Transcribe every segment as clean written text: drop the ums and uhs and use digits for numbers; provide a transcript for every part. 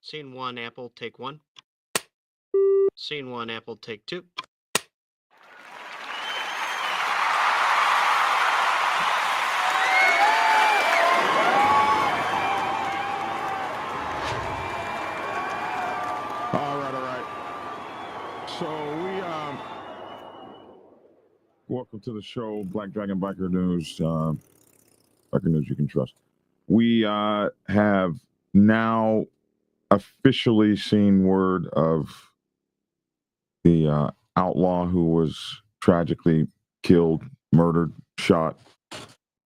Scene 1, Apple, take 1. Scene 1, Apple, take 2. All right. So welcome to the show, Black Dragon Biker News. Biker News you can trust. We have now officially seen word of the outlaw who was tragically killed, murdered, shot.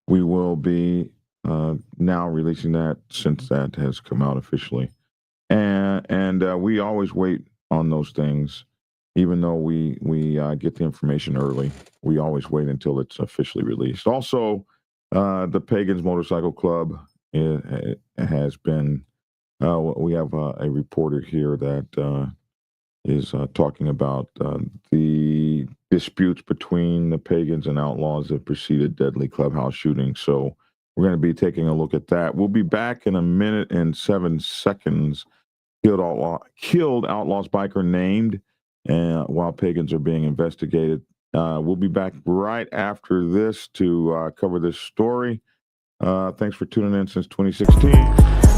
We will be now releasing that since that has come out officially. And we always wait on those things, even though we get the information early. We always wait until it's officially released. Also, the Pagan's Motorcycle Club has been. We have a reporter here that is talking about the disputes between the Pagans and Outlaws that preceded deadly clubhouse shootings. So we're going to be taking a look at that. We'll be back in a minute and 7 seconds. Killed Outlaws biker named while Pagans are being investigated. We'll be back right after this to cover this story. Thanks for tuning in since 2016.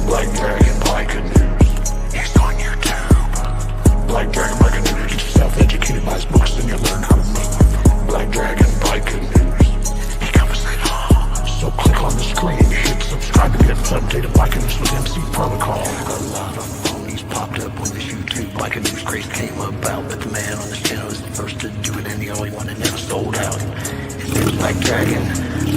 Black Dragon Biker News. He's on YouTube. Black Dragon Biker News. Get yourself educated by his books, then you'll learn how to move. Black Dragon Biker News. He covers it all. So click on the screen, hit subscribe to get updated Biker News with MC Protocol. A lot of phonies popped up when this YouTube Biker News craze came about, but the man on this channel is the first to do it and the only one that never sold out. His name's Black Dragon.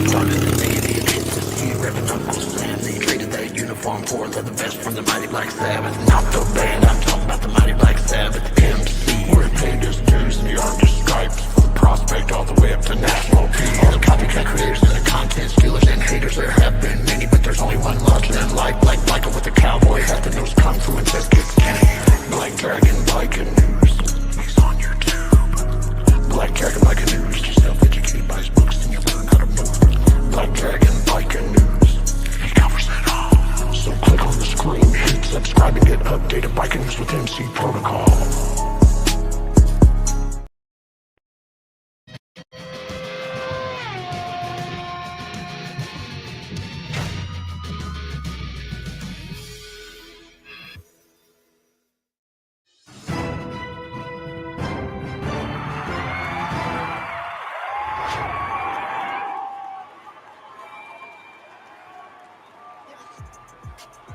Started the day they hit the Reverend Uncle Sam. They traded that uniform for leather vest from the Mighty Black Sabbath. Not the band, I'm talking about the Mighty Black Sabbath MC. We're paid his dues and he earned his stripes for the prospect all the way up to national peace. All the copycat creators and the content stealers and haters, there have been many, but there's only one larger than life. Black biker with a cowboy hat that knows kung fu and says get skinny. Black Dragon Biker News. He's on YouTube. Black Dragon Biker News. Get yourself educated by his books and you'll learn how to move. Black Dragon Biker News. He covers it all. So click on the screen, hit subscribe and get updated Biker News with MC Protocol.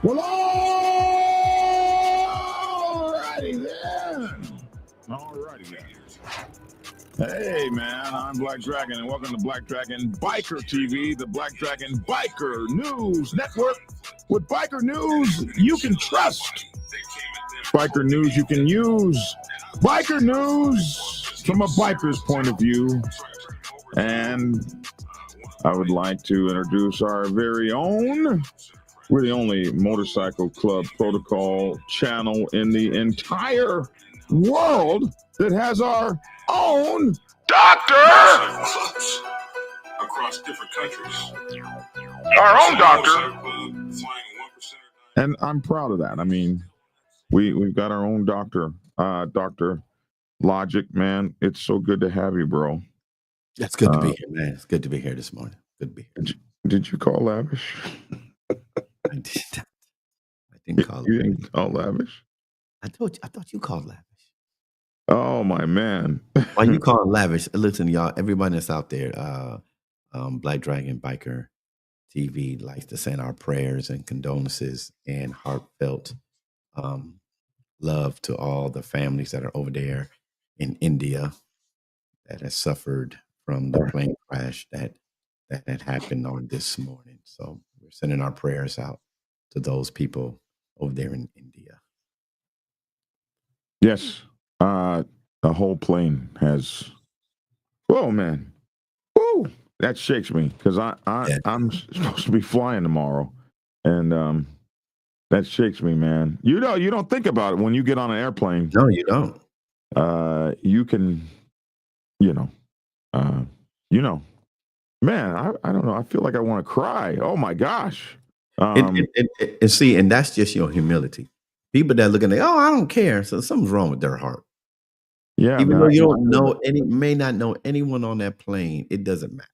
Well, alrighty then. Hey, man, I'm Black Dragon, and welcome to Black Dragon Biker TV, the Black Dragon Biker News Network. With biker news you can trust, biker news you can use, biker news from a biker's point of view. And I would like to introduce our very own. We're the only motorcycle club protocol channel in the entire world that has our own doctor. Across different countries. Our own doctor. And I'm proud of that. I mean, we've got our own doctor, Dr. Logic, man. It's so good to have you, bro. It's good to be here, man. It's good to be here this morning. Good to be here. Did you call Lavish? I did not. I didn't call You didn't call Lavish? I thought you called Lavish. Oh, my man. Why you call Lavish? Listen, y'all, everybody that's out there, Black Dragon Biker TV likes to send our prayers and condolences and heartfelt love to all the families that are over there in India that has suffered from the plane crash that had happened on this morning. So we're sending our prayers out to those people over there in India. Yes. The whole plane has. Whoa, man. Woo! That shakes me because I'm supposed to be flying tomorrow. And that shakes me, man. You don't think about it when you get on an airplane. No, you don't. You can, man, I don't know. I feel like I want to cry. Oh my gosh. And see, and that's just your humility. People that look at it, oh, I don't care. So something's wrong with their heart. Yeah, Even man. though you don't know may not know anyone on that plane, it doesn't matter.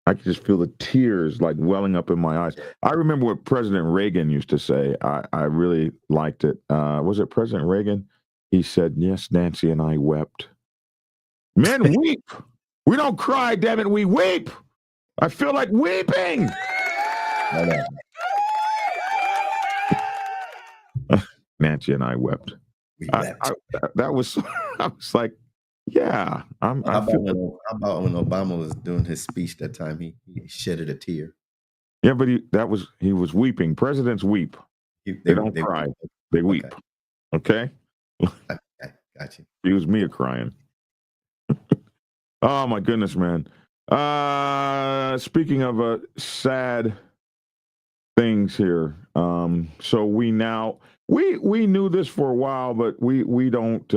I could just feel the tears like welling up in my eyes. I remember what President Reagan used to say. I really liked it. Was it President Reagan? He said, "Yes, Nancy and I wept. Men weep. We don't cry, damn it, we weep. I feel like weeping." Nancy and I wept. That was, I was like, yeah. How about when Obama was doing his speech that time, he shedded a tear. Yeah, but he was weeping. Presidents weep. They don't cry. They weep. Okay? Got you. Excuse me of crying. Oh my goodness, man. Speaking of sad things here. So we knew this for a while, but we don't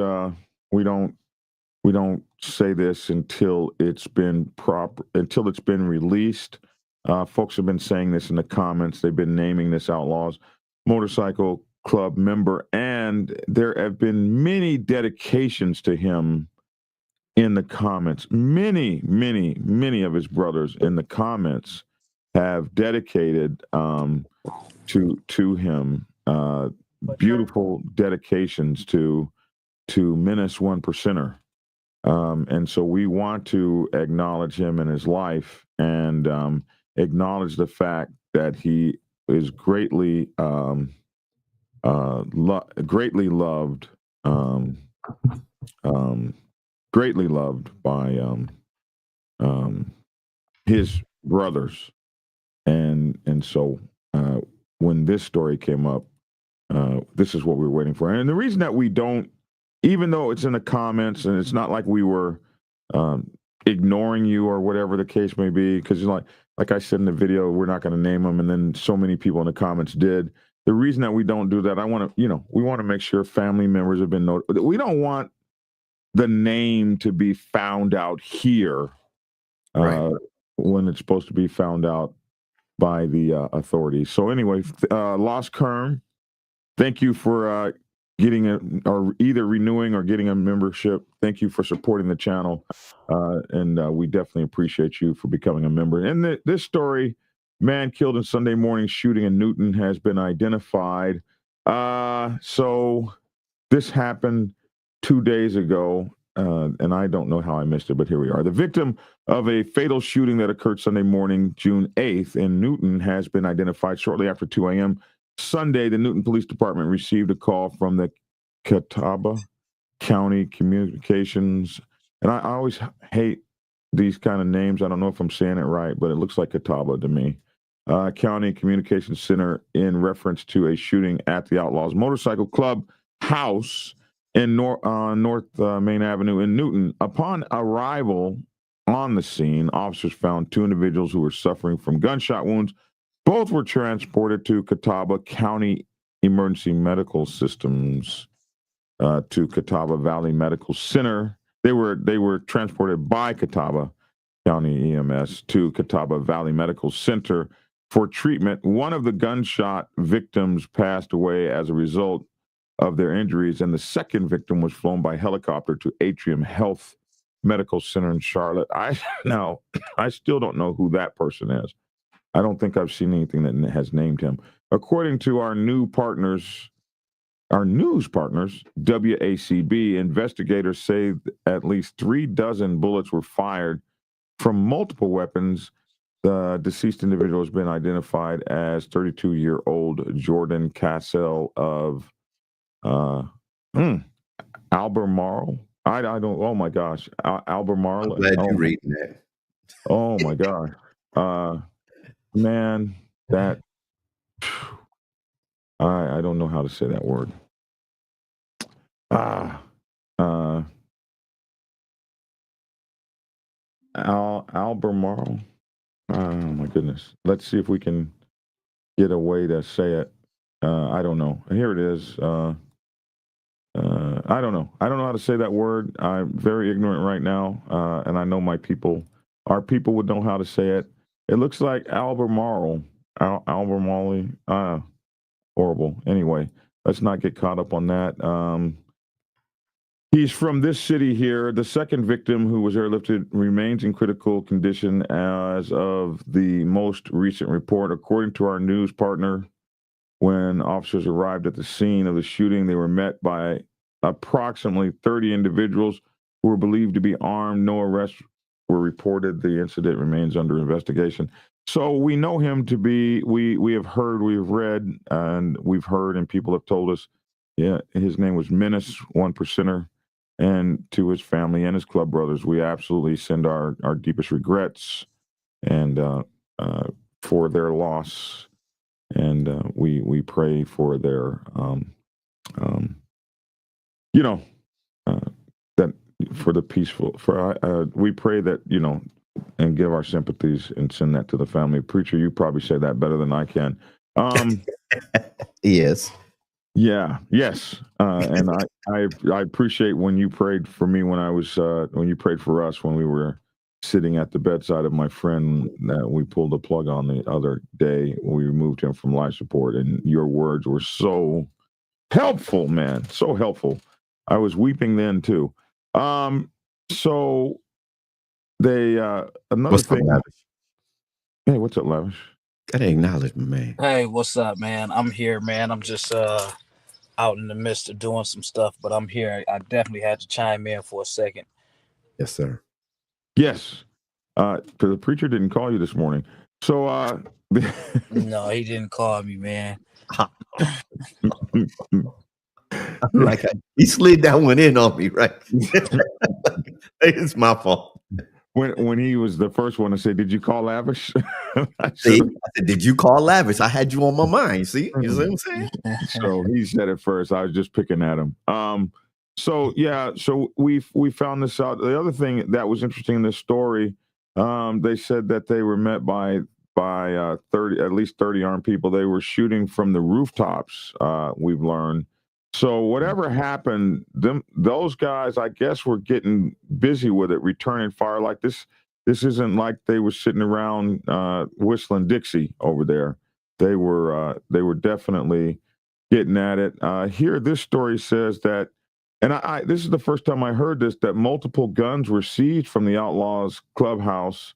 say this until it's been released. Folks have been saying this in the comments. They've been naming this Outlaws Motorcycle Club member, and there have been many dedications to him in the comments. Many of his brothers in the comments have dedicated to him. Beautiful dedications to Menace One Percenter. And so we want to acknowledge him in his life and acknowledge the fact that he is greatly loved, greatly loved by his brothers. And so when this story came up, this is what we were waiting for. And the reason that we don't, even though it's in the comments and it's not like we were ignoring you or whatever the case may be, because like I said in the video, we're not going to name them. And then so many people in the comments did. The reason that we don't do that, we want to make sure family members have been notified. We don't want the name to be found out here when it's supposed to be found out by the authorities. So anyway, Lost Kerm, thank you for or either renewing or getting a membership. Thank you for supporting the channel. And we definitely appreciate you for becoming a member. And this story, man killed in Sunday morning shooting in Newton, has been identified. So this happened 2 days ago. And I don't know how I missed it, but here we are. The victim of a fatal shooting that occurred Sunday morning, June 8th in Newton has been identified shortly after 2 a.m. Sunday. The Newton Police Department received a call from the Catawba County Communications. And I always hate these kind of names. I don't know if I'm saying it right, but it looks like Catawba to me. County Communications Center in reference to a shooting at the Outlaws Motorcycle Club House in North Main Avenue in Newton. Upon arrival on the scene, officers found two individuals who were suffering from gunshot wounds. Both were transported to Catawba County Emergency Medical Systems to Catawba Valley Medical Center. They were transported by Catawba County EMS to Catawba Valley Medical Center for treatment. One of the gunshot victims passed away as a result of their injuries, and the second victim was flown by helicopter to Atrium Health Medical Center in Charlotte. I still don't know who that person is. I don't think I've seen anything that has named him. According to our news partners, WACB, investigators say at least 36 bullets were fired from multiple weapons. The deceased individual has been identified as 32-year-old Jordan Cassell of Albemarle. I don't. Oh my gosh, Albemarle. I'm glad you're reading that. Oh my gosh, man, that I don't know how to say that word. Albemarle. Oh my goodness. Let's see if we can get a way to say it. I don't know. Here it is. I don't know. I don't know how to say that word. I'm very ignorant right now. And I know our people would know how to say it. It looks like Albemarle. Albemarle. Horrible. Anyway, let's not get caught up on that. He's from this city here. The second victim who was airlifted remains in critical condition as of the most recent report. According to our news partner, when officers arrived at the scene of the shooting, they were met by approximately 30 individuals who were believed to be armed. No arrests were reported. The incident remains under investigation. So we know him to be, we have heard, we've read, and we've heard, and people have told us, yeah, his name was Menace, 1%er. And to his family and his club brothers, we absolutely send our deepest regrets and for their loss, and we pray for their that for the peaceful. We pray that and give our sympathies and send that to the family. Preacher, you probably say that better than I can. Yes. Yeah. Yes. And I appreciate when you prayed for me when you prayed for us when we were sitting at the bedside of my friend that we pulled the plug on the other day. We removed him from life support, and your words were so helpful, man. So helpful. I was weeping then too. So they another What's up, thing. Lavish? Hey, what's up, Lavish? Gotta acknowledge me, man. Hey, what's up, man? I'm here, man. I'm just out in the midst of doing some stuff, but I'm here. I definitely had to chime in for a second. Yes, sir. Yes. The preacher didn't call you this morning. So No, he didn't call me, man. Like he slid that one in on me, right? It's my fault. When he was the first one to say, "Did you call Lavish?" I said, "Did you call Lavish? I had you on my mind." See, you see what I'm saying? So he said it first. I was just picking at him. So yeah, so we found this out. The other thing that was interesting in this story, they said that they were met by 30, at least 30 armed people. They were shooting from the rooftops. We've learned. So whatever happened, those guys, I guess, were getting busy with it, returning fire. Like this isn't like they were sitting around whistling Dixie over there. They were definitely getting at it. Here, this story says that, and this is the first time I heard this, that multiple guns were seized from the Outlaws Club House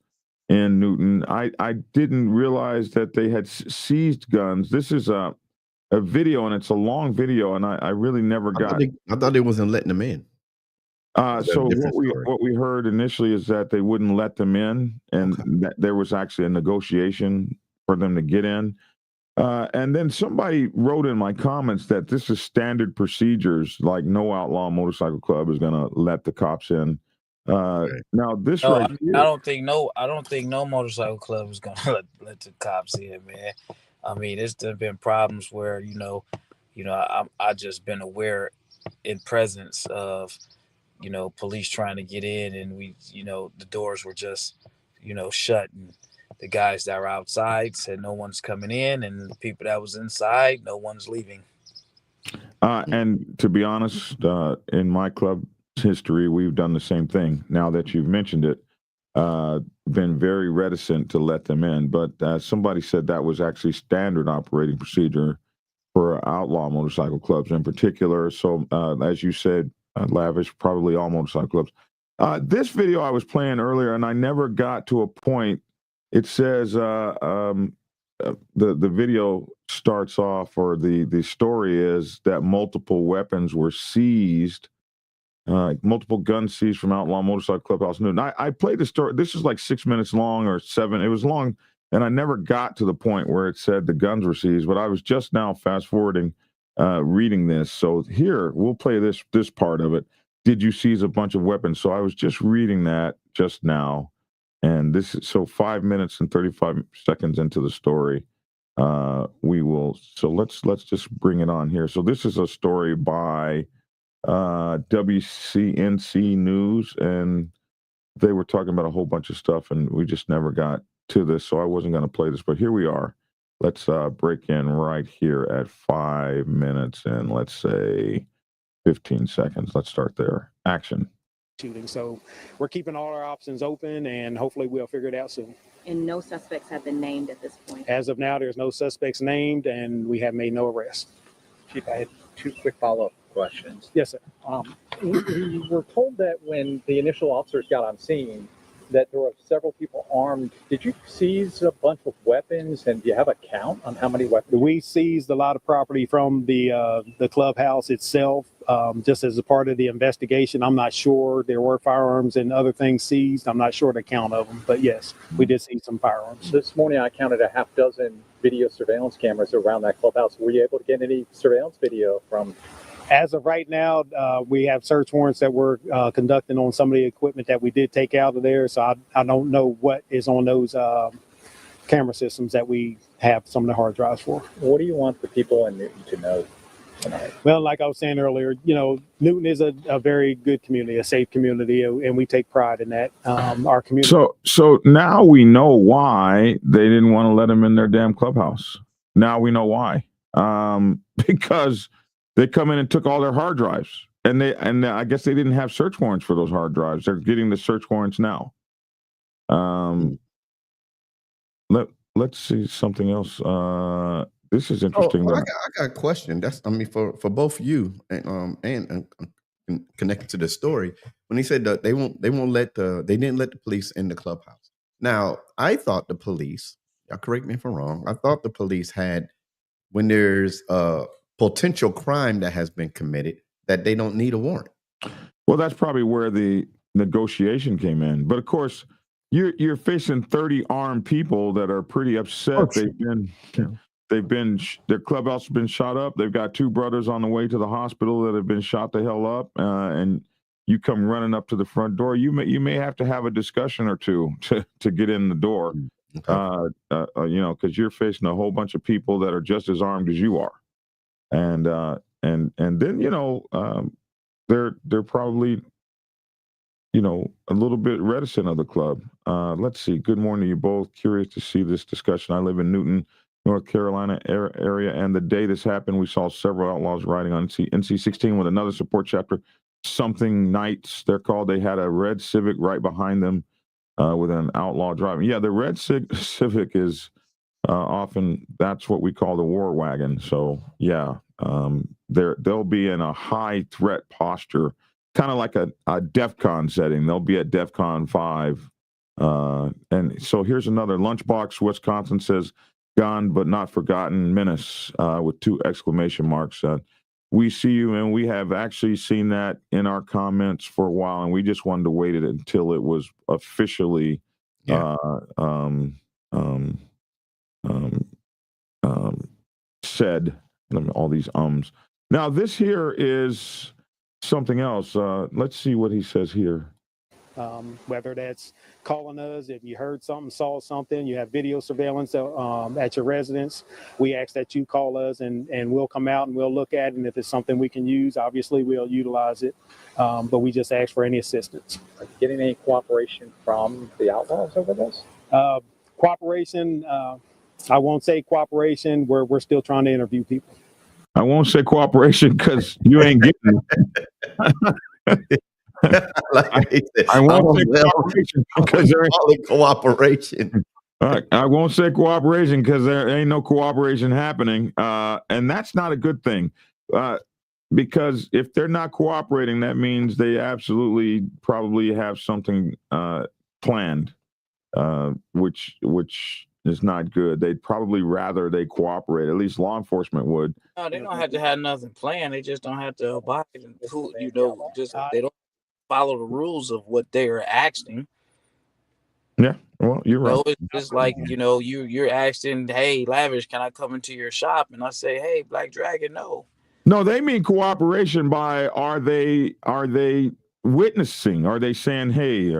in Newton. I didn't realize that they had seized guns. This is a video, and it's a long video, and I really never got. I thought they wasn't letting them in. So what we heard initially is that they wouldn't let them in, and that there was actually a negotiation for them to get in. And then somebody wrote in my comments that this is standard procedures, like no Outlaw Motorcycle Club is going to let the cops in. Now this No, right here, I don't think no motorcycle club is gonna let the cops in, man. I mean, there's been problems where I just been aware in presence of police trying to get in, and the doors were just shut, and the guys that were outside said no one's coming in, and the people that was inside, no one's leaving. and to be honest, in my club history, we've done the same thing. Now that you've mentioned it, been very reticent to let them in, but somebody said that was actually standard operating procedure for outlaw motorcycle clubs in particular. So as you said, Lavish, probably all motorcycle clubs. This video I was playing earlier, and I never got to a point. It says the video starts off, or the story is that multiple weapons were seized. Multiple guns seized from Outlaw Motorcycle Club House Newton. I played the story. This is like 6 minutes long or 7. It was long, and I never got to the point where it said the guns were seized. But I was just now fast forwarding, reading this. So here we'll play this part of it. Did you seize a bunch of weapons? So I was just reading that just now, and this is so 5 minutes and 35 seconds into the story. We will. So let's just bring it on here. So this is a story by WCNC News, and they were talking about a whole bunch of stuff, and we just never got to this, so I wasn't going to play this, but here we are. Let's break in right here at 5 minutes and let's say 15 seconds. Let's start there. Action. Shooting. So we're keeping all our options open, and hopefully we'll figure it out soon. And no suspects have been named at this point. As of now, there's no suspects named, and we have made no arrests. Chief, I had two quick follow-up questions. Yes, sir. We were told that when the initial officers got on scene, that there were several people armed. Did you seize a bunch of weapons, and do you have a count on how many weapons? We seized a lot of property from the clubhouse itself, just as a part of the investigation. I'm not sure. There were firearms and other things seized. I'm not sure the count of them, but yes, we did seize some firearms. This morning, I counted a half dozen video surveillance cameras around that clubhouse. Were you able to get any surveillance video from? As of right now, we have search warrants that we're conducting on some of the equipment that we did take out of there. So I don't know what is on those camera systems that we have some of the hard drives for. What do you want the people in Newton to know tonight? Well, like I was saying earlier, Newton is a very good community, a safe community, and we take pride in that. Our community. So now we know why they didn't want to let them in their damn clubhouse. Now we know why. Because they come in and took all their hard drives, and I guess they didn't have search warrants for those hard drives. They're getting the search warrants now. Let's see something else. This is interesting. I got a question. For both you and connected to the story. When he said that they didn't let the police in the clubhouse. Now I thought the police. Y'all correct me if I'm wrong. I thought the police had, when there's potential crime that has been committed, that they don't need a warrant. Well, that's probably where the negotiation came in. But of course, you're facing 30 armed people that are pretty upset. Their clubhouse has been shot up. They've got two brothers on the way to the hospital that have been shot the hell up. And you come running up to the front door. You may have to have a discussion or two to get in the door. Okay. Because you're facing a whole bunch of people that are just as armed as you are. And then they're probably a little bit reticent of the club. Let's see. Good morning to you both. Curious to see this discussion. I live in Newton, North Carolina area, and the day this happened, we saw several outlaws riding on NC-16 with another support chapter. Something Knights, they're called. They had a red Civic right behind them with an outlaw driving. Yeah, the red Civic is. Often that's what we call the war wagon. So yeah, they'll be in a high threat posture, kind of like a DEFCON setting. They'll be at DEFCON 5. And so here's another lunchbox. Wisconsin says, "Gone but not forgotten menace," with 2 exclamation marks. We see you, and we have actually seen that in our comments for a while, and we just wanted to wait until it was officially said. All these ums. Now this here is something else. Let's see what he says here. Whether that's calling us, if you heard something, saw something, you have video surveillance at your residence, we ask that you call us and we'll come out and we'll look at it. And if it's something we can use, obviously we'll utilize it. But we just ask for any assistance. Are you getting any cooperation from the Outlaws over this? Cooperation, I won't say cooperation. We're still trying to interview people. I won't say cooperation because you ain't getting it. I won't say cooperation because there ain't cooperation. I won't say cooperation because there ain't no cooperation happening, and that's not a good thing. Because if they're not cooperating, that means they absolutely probably have something planned, which is not good. They'd probably rather they cooperate. At least law enforcement would. No, they don't have to have nothing planned. They just don't have to abide and they don't follow the rules of what they're asking. Yeah, well, you're right. It's just like, you're asking, "Hey, Lavish, can I come into your shop?" And I say, "Hey, Black Dragon, no." No, they mean cooperation by are they witnessing? Are they saying, "Hey,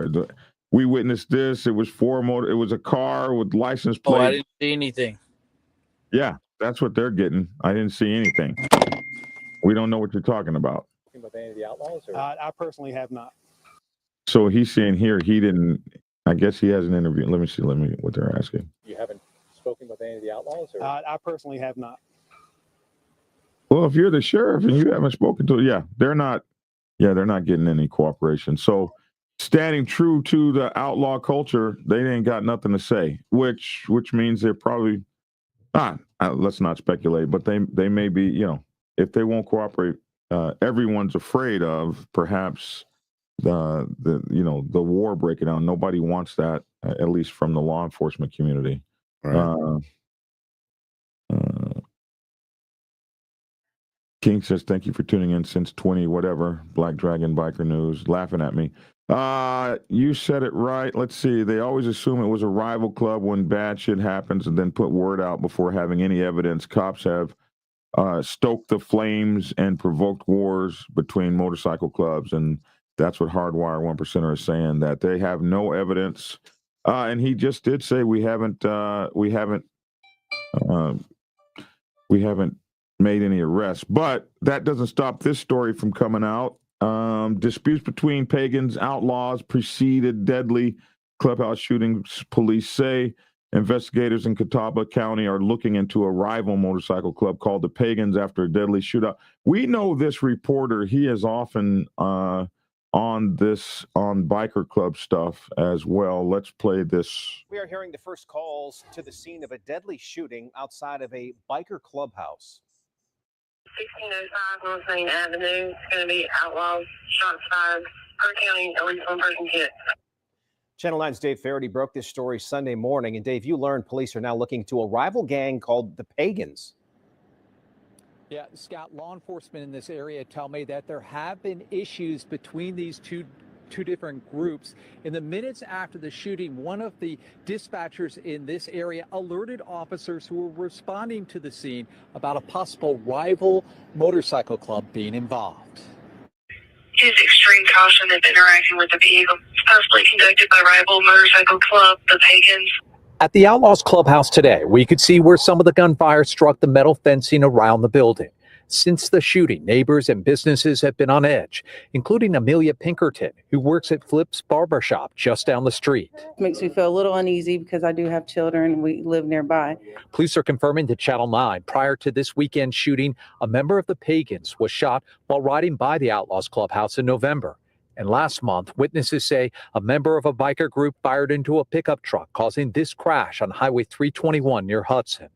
we witnessed this. It was it was a car with license plate." Oh, I didn't see anything. Yeah, that's what they're getting. I didn't see anything. We don't know what you're talking about. With any of the Outlaws? Or? I personally have not. So he's saying here he didn't. I guess he has an interview. Let me see. What they're asking. You haven't spoken with any of the Outlaws? Or? I personally have not. Well, if you're the sheriff and you haven't spoken to, they're not getting any cooperation. So standing true to the outlaw culture, they ain't got nothing to say, which means they're probably let's not speculate, but they may be, if they won't cooperate, everyone's afraid of perhaps the war breaking out. Nobody wants that, at least from the law enforcement community. Right. King says, thank you for tuning in since 20 whatever. Black Dragon Biker News, laughing at me. You said it right. Let's see. They always assume it was a rival club when bad shit happens and then put word out before having any evidence. Cops have stoked the flames and provoked wars between motorcycle clubs, and that's what Hardwire 1%er is saying, that they have no evidence. And he just did say we haven't made any arrests, but that doesn't stop this story from coming out. Disputes between Pagans, Outlaws preceded deadly clubhouse shootings. Police say investigators in Catawba County are looking into a rival motorcycle club called the Pagans after a deadly shootout. We know this reporter. He is often on biker club stuff as well. Let's play this. We are hearing the first calls to the scene of a deadly shooting outside of a biker clubhouse. 1605 North Main Avenue. It's going to be Outlaws, shots fired, per county, at least one person hit. Channel 9's Dave Faraday broke this story Sunday morning. And Dave, you learned police are now looking to a rival gang called the Pagans. Yeah, Scott, law enforcement in this area tell me that there have been issues between these two different groups. In the minutes after the shooting, one of the dispatchers in this area alerted officers who were responding to the scene about a possible rival motorcycle club being involved. Use extreme caution if interacting with a vehicle possibly conducted by rival motorcycle club, the Pagans. At the Outlaws Clubhouse today, we could see where some of the gunfire struck the metal fencing around the building. Since the shooting, neighbors and businesses have been on edge, including Amelia Pinkerton, who works at Flip's Barbershop just down the street. Makes me feel a little uneasy because I do have children and we live nearby. Police are confirming to Channel 9 prior to this weekend shooting, a member of the Pagans was shot while riding by the Outlaws Clubhouse in November. And last month, witnesses say a member of a biker group fired into a pickup truck, causing this crash on Highway 321 near Hudson.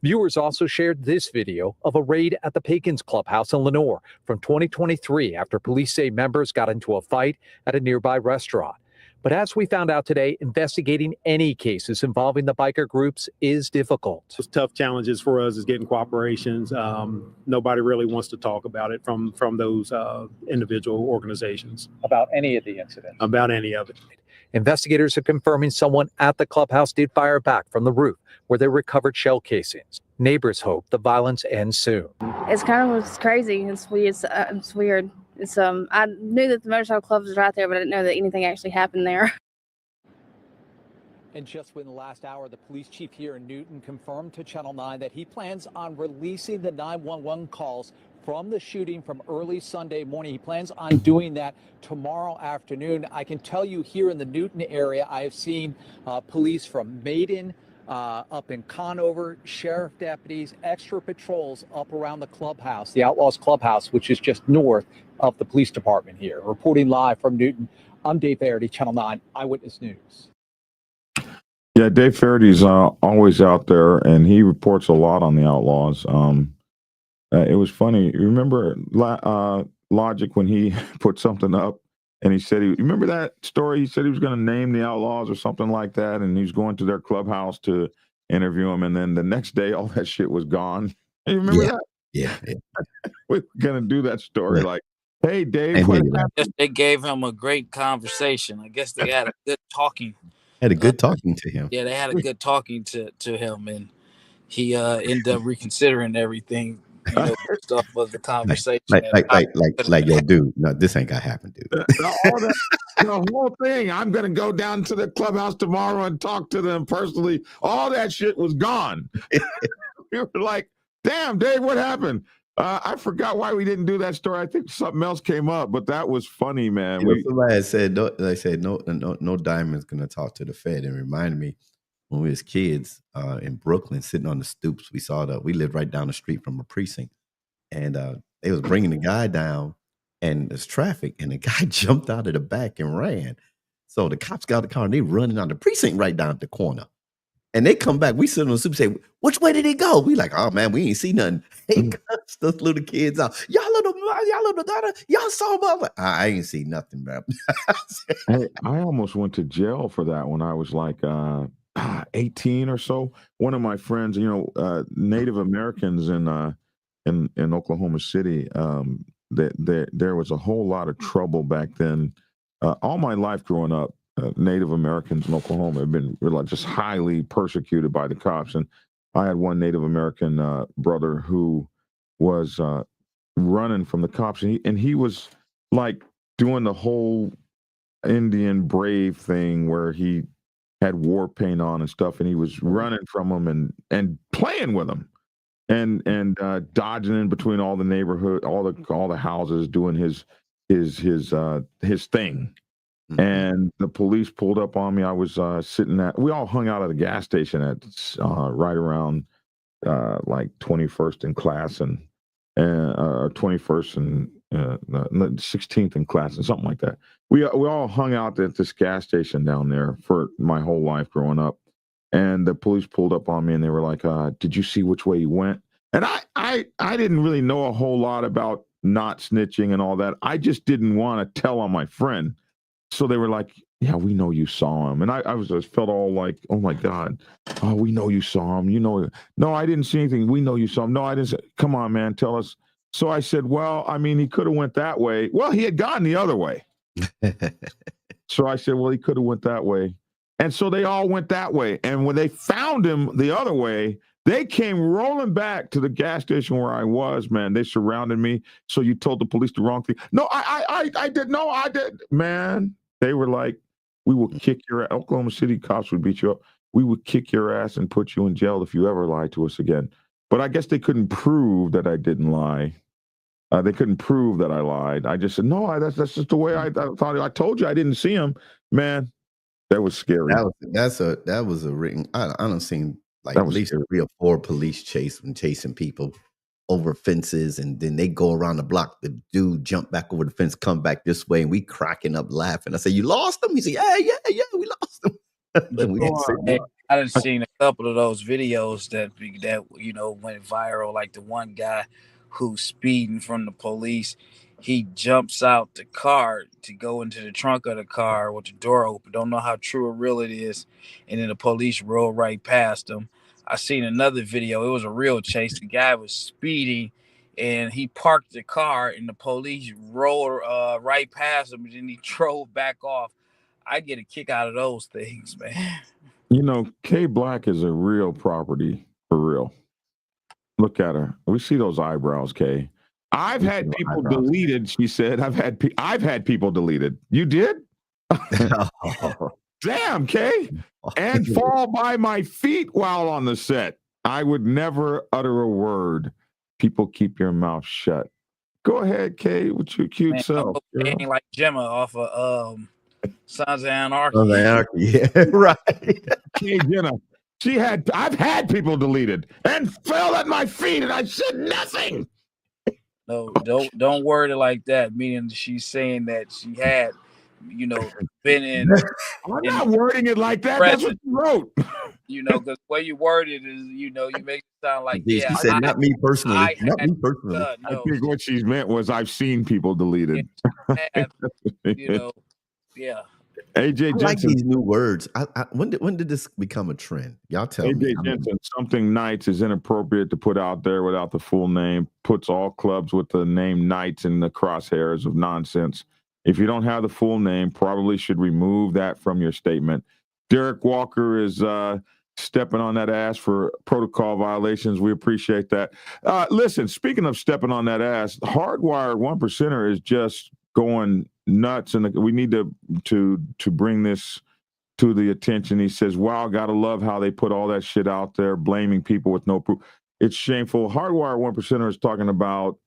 Viewers also shared this video of a raid at the Pagans Clubhouse in Lenoir from 2023 after police say members got into a fight at a nearby restaurant. But as we found out today, investigating any cases involving the biker groups is difficult. Those tough challenges for us is getting cooperations. Nobody really wants to talk about it from those individual organizations. About any of the incidents? About any of it. Investigators are confirming someone at the clubhouse did fire back from the roof where they recovered shell casings. Neighbors hope the violence ends soon. It's crazy. It's weird. I knew that the motorcycle club was right there, but I didn't know that anything actually happened there. And just within the last hour, the police chief here in Newton confirmed to Channel 9 that he plans on releasing the 911 calls from the shooting from early Sunday morning. He plans on doing that tomorrow afternoon. I can tell you here in the Newton area, I have seen police from Maiden, up in Conover, sheriff deputies, extra patrols up around the clubhouse, the Outlaws Clubhouse, which is just north of the police department here. Reporting live from Newton, I'm Dave Faraday, Channel 9 Eyewitness News. Yeah, Dave Faraday's always out there, and he reports a lot on the Outlaws. It was funny. You remember Logic when he put something up and he said, you remember that story? He said he was going to name the Outlaws or something like that, and he's going to their clubhouse to interview them, and then the next day all that shit was gone. You remember that? Yeah. We're going to do that story like, hey, Dave. They gave him a great conversation. I guess they had a good talking. Had a good talking to him. Yeah, they had a good talking to him, and he ended up reconsidering everything. Stuff was the conversation. Like, yo, dude, no, this ain't gonna happen, dude. The whole thing. I'm gonna go down to the clubhouse tomorrow and talk to them personally. All that shit was gone. We were like, damn, Dave, what happened? I forgot why we didn't do that story. I think something else came up, but that was funny, man. Somebody said, no diamond's gonna talk to the Fed, and reminded me when we was kids in Brooklyn, sitting on the stoops. We lived right down the street from a precinct, and they was bringing the guy down, and there's traffic, and the guy jumped out of the back and ran. So the cops got the car, and they running out of the precinct right down at the corner. And they come back. We sit on the soup say, which way did he go? We like, oh man, we ain't see nothing. They cuts those little kids out. Y'all little daughter, y'all saw him. I'm like, I ain't see nothing, man. Hey, I almost went to jail for that when I was like 18 or so. One of my friends, Native Americans in Oklahoma City, there was a whole lot of trouble back then. All my life growing up, Native Americans in Oklahoma have been just highly persecuted by the cops. And I had one Native American brother who was running from the cops, and he was like doing the whole Indian brave thing where he had war paint on and stuff, and he was running from them and playing with them and dodging in between all the neighborhood, all the houses, doing his thing. And the police pulled up on me. I was we all hung out at a gas station at right around like 21st in class and 21st and 16th in class and something like that. We all hung out at this gas station down there for my whole life growing up. And the police pulled up on me and they were like, did you see which way he went? And I didn't really know a whole lot about not snitching and all that. I just didn't want to tell on my friend. So they were like, yeah, we know you saw him. And I just felt all like, oh my God. Oh, we know you saw him. No, I didn't see anything. We know you saw him. No, I didn't. Come on, man, tell us. So I said, well, I mean, he could have went that way. Well, he had gone the other way. So I said, well, he could have went that way. And so they all went that way. And when they found him the other way, they came rolling back to the gas station where I was, man. They surrounded me. So you told the police the wrong thing. No, I did. No, I did. Man, they were like, we will kick your ass. Oklahoma City cops would beat you up. We would kick your ass and put you in jail if you ever lied to us again. But I guess they couldn't prove that I didn't lie. They couldn't prove that I lied. I just said, no, that's just the way I thought. I told you I didn't see him. Man, that was scary. That was a written. I don't seen like at least scary. 3 or 4 police chasing people over fences, and then they go around the block. The dude jump back over the fence, come back this way, and we cracking up laughing. I say, "You lost him?" He said, "Yeah, we lost him." I done seen a couple of those videos that went viral. Like the one guy who's speeding from the police, he jumps out the car to go into the trunk of the car with the door open. Don't know how true or real it is, and then the police roll right past him. I seen another video. It was a real chase. The guy was speeding, and he parked the car, and the police rolled right past him, and then he drove back off. I get a kick out of those things, man. Kay Black is a real property for real. Look at her. We see those eyebrows, Kay. I've had people deleted. She said, I've had people deleted. You did? Damn, Kay. And fall by my feet while on the set. I would never utter a word. People, keep your mouth shut. Go ahead, Kay, with your cute self. Ain't like Gemma off of Sons of Anarchy. Sons of Anarchy, yeah, right. Kay Jenna. I've had people deleted and fell at my feet, and I said nothing. No, don't word it like that. Meaning she's saying that she had, been in. I'm not wording it like that. That's what you wrote. Because the way you word it is, you make it sound like she said, not me personally. Not me personally. I think what she meant was I've seen people deleted. Yeah. AJ Jensen. I like these new words. When did this become a trend? Y'all tell me. AJ Jensen, something Knights is inappropriate to put out there without the full name. Puts all clubs with the name Knights in the crosshairs of nonsense. If you don't have the full name, probably should remove that from your statement. Derek Walker is stepping on that ass for protocol violations. We appreciate that. Listen, speaking of stepping on that ass, Hardwired 1%er is just going nuts, and we need to bring this to the attention. He says, wow, gotta love how they put all that shit out there, blaming people with no proof. It's shameful. Hardwire 1%er is talking about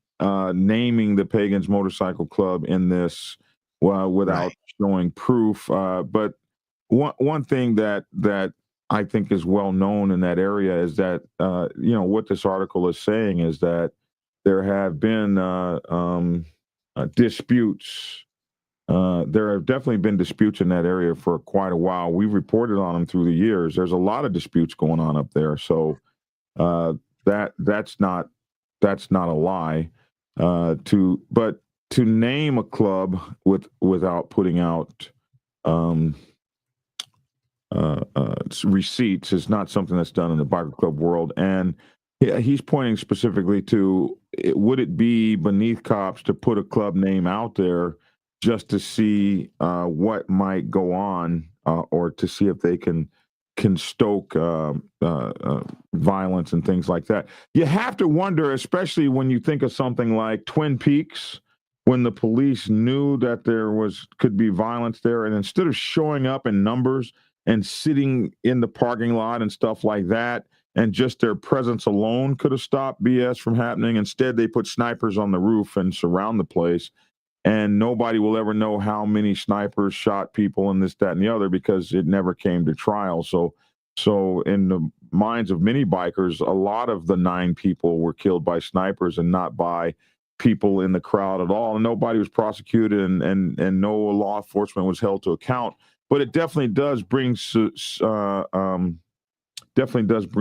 naming the Pagans Motorcycle Club in this without showing proof. But one thing that I think is well known in that area is that what this article is saying is that there have been disputes there have definitely been disputes in that area for quite a while. We've reported on them through the years. There's a lot of disputes going on up there. So that's not a lie. But to name a club without putting out receipts is not something that's done in the biker club world. And he's pointing specifically to, would it be beneath cops to put a club name out there just to see what might go on, or to see if they can stoke violence and things like that. You have to wonder, especially when you think of something like Twin Peaks, when the police knew that there could be violence there, and instead of showing up in numbers and sitting in the parking lot and stuff like that, and just their presence alone could have stopped BS from happening. Instead, they put snipers on the roof and surround the place, and nobody will ever know how many snipers shot people and this, that, and the other, because it never came to trial. So in the minds of many bikers, a lot of the 9 people were killed by snipers and not by people in the crowd at all. And nobody was prosecuted, and no law enforcement was held to account. But it definitely does bring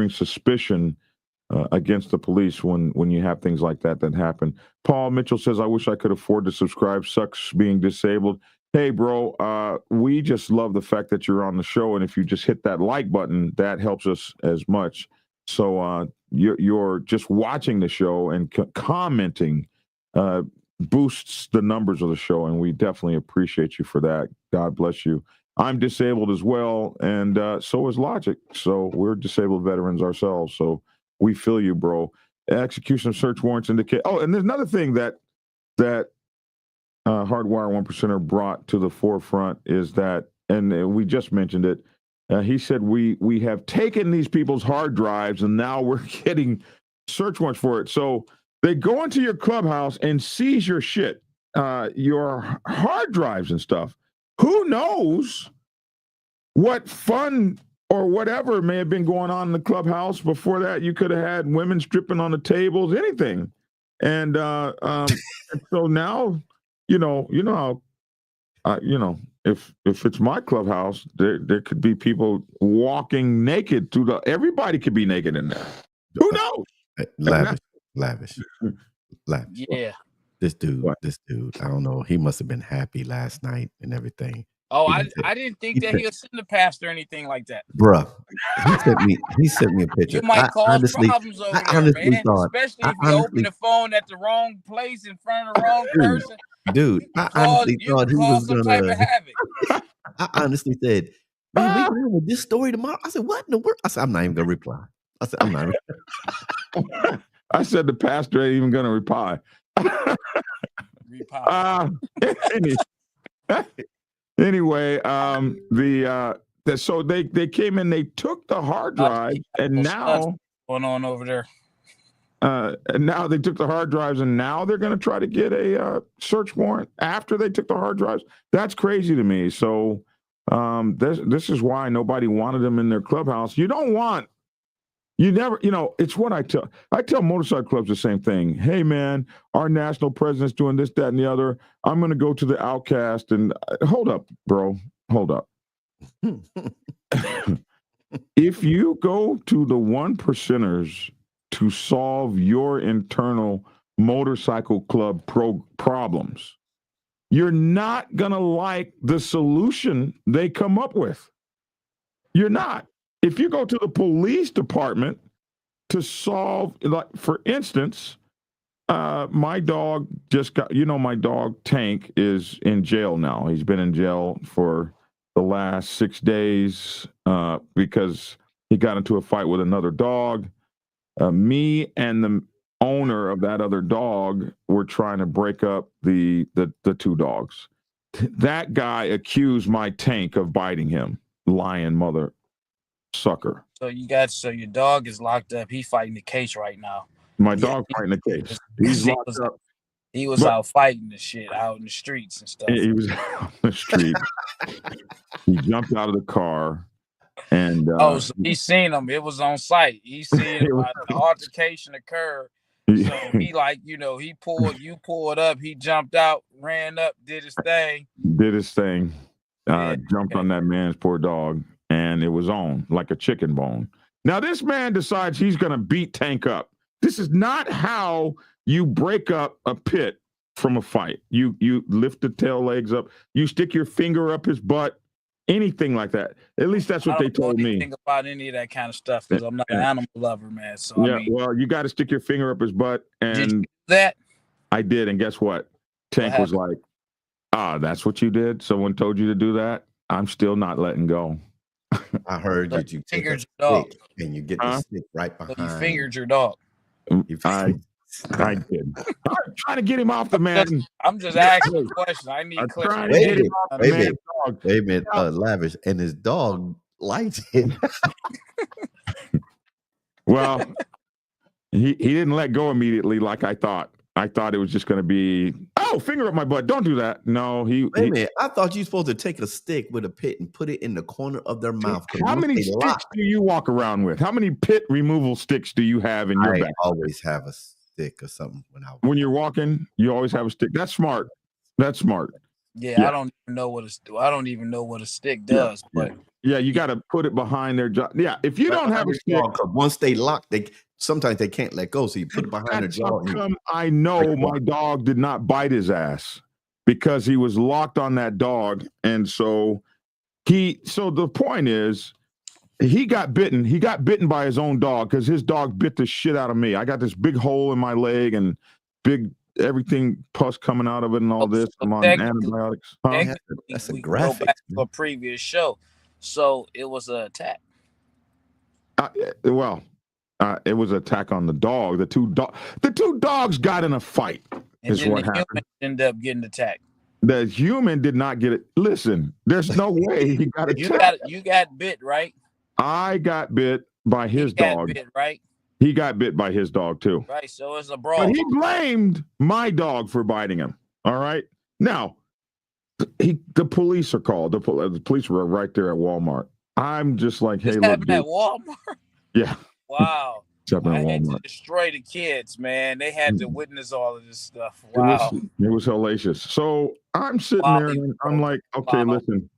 suspicion against the police when you have things like that happen. Paul Mitchell says, I wish I could afford to subscribe. Sucks being disabled. Hey, bro, we just love the fact that you're on the show. And if you just hit that like button, that helps us as much. So you're just watching the show and commenting boosts the numbers of the show. And we definitely appreciate you for that. God bless you. I'm disabled as well, and so is Logic. So we're disabled veterans ourselves. So we feel you, bro. Execution of search warrants indicate. Oh, and there's another thing that Hardwire 1%er brought to the forefront is that, and we just mentioned it. He said we have taken these people's hard drives, and now we're getting search warrants for it. So they go into your clubhouse and seize your shit, your hard drives and stuff. Who knows what fun or whatever may have been going on in the clubhouse before that? You could have had women stripping on the tables, anything. And so now, you know how, if it's my clubhouse, there could be people walking naked everybody could be naked in there. Who knows? Lavish. Yeah. This dude, I don't know. He must have been happy last night and everything. Oh, I didn't think that he was sitting the pastor or anything like that. Bruh, he sent me a picture. You might cause problems over there, man. Especially if you open the phone at the wrong place in front of the wrong person. Dude, I honestly thought he was some type of havoc. I honestly said, man, we going with this story tomorrow. I said, what in the world? I said, I'm not even gonna reply. I said, I'm not. I said the pastor ain't even gonna reply. Anyway, so they came in, they took the hard drive, and now going on over there. And now they took the hard drives, and now they're going to try to get a search warrant after they took the hard drives. That's crazy to me. So this is why nobody wanted them in their clubhouse. It's what I tell motorcycle clubs the same thing. Hey, man, our national president's doing this, that, and the other. I'm going to go to the Outcast and hold up, bro. Hold up. If you go to the 1%ers to solve your internal motorcycle club problems, you're not going to like the solution they come up with. You're not. If you go to the police department to solve, like, for instance, my dog just got, my dog Tank is in jail now. He's been in jail for the last 6 days because he got into a fight with another dog. Me and the owner of that other dog were trying to break up the two dogs. That guy accused my Tank of biting him. Lying mother sucker. So your dog is locked up. He's fighting the case right now. My dog's fighting the case. He's locked up. He was out fighting the shit out in the streets and stuff. He was out on the street. He jumped out of the car. And so he seen him. It was on site. He seen the altercation occur. So he like, you know, you pulled up, he jumped out, ran up, did his thing. Jumped on that man's poor dog, and it was on like a chicken bone. Now this man decides he's going to beat Tank up. This is not how you break up a pit from a fight. You lift the tail legs up, you stick your finger up his butt, anything like that. At least that's what they told me. I don't think about any of that kind of stuff because I'm not an animal lover, man. So yeah, I mean, well, you got to stick your finger up his butt, and did you do that? I did, and guess what? Tank was like, that's what you did? Someone told you to do that? I'm still not letting go. I heard that you take a stick and you get the stick right behind. So you fingered your dog. I did. I'm trying to get him off the man. I'm just asking a question. I need clarity. Wait a minute, Lavish, and his dog likes it. Well, he didn't let go immediately like I thought. I thought it was just going to be, finger up my butt. Don't do that. No, Wait a minute. I thought you were supposed to take a stick with a pit and put it in the corner of their mouth. How many sticks do you walk around with? How many pit removal sticks do you have in your bag? I always have a stick or something when you're walking. You always have a stick. That's smart. Yeah, I don't even know what a stick does. But you got to put it behind their jaw. Yeah, if you don't have a stick, once they lock, sometimes they can't let go. So you put it behind their jaw. I know my dog did not bite his ass because he was locked on that dog, and so the point is, he got bitten. He got bitten by his own dog because his dog bit the shit out of me. I got this big hole in my leg and everything pus coming out of it and all this. I'm on antibiotics. That's a graphic. Go back to a previous show. So it was an attack. It was an attack on the dog. The two dogs got in a fight. And then the human ended up getting attacked. The human did not get it. Listen, there's no way he got attacked. You got bit, right? I got bit by his dog. Bit, right? He got bit by his dog too. Right, so it's a brawl. But he blamed my dog for biting him. All right. Now, the police are called. The police were right there at Walmart. I'm just like, hey, look, dude. At Walmart? Yeah. Wow. I had to destroy the kids, man. They had to witness all of this stuff. Wow. It was hellacious. So I'm sitting there and I'm like, okay, listen,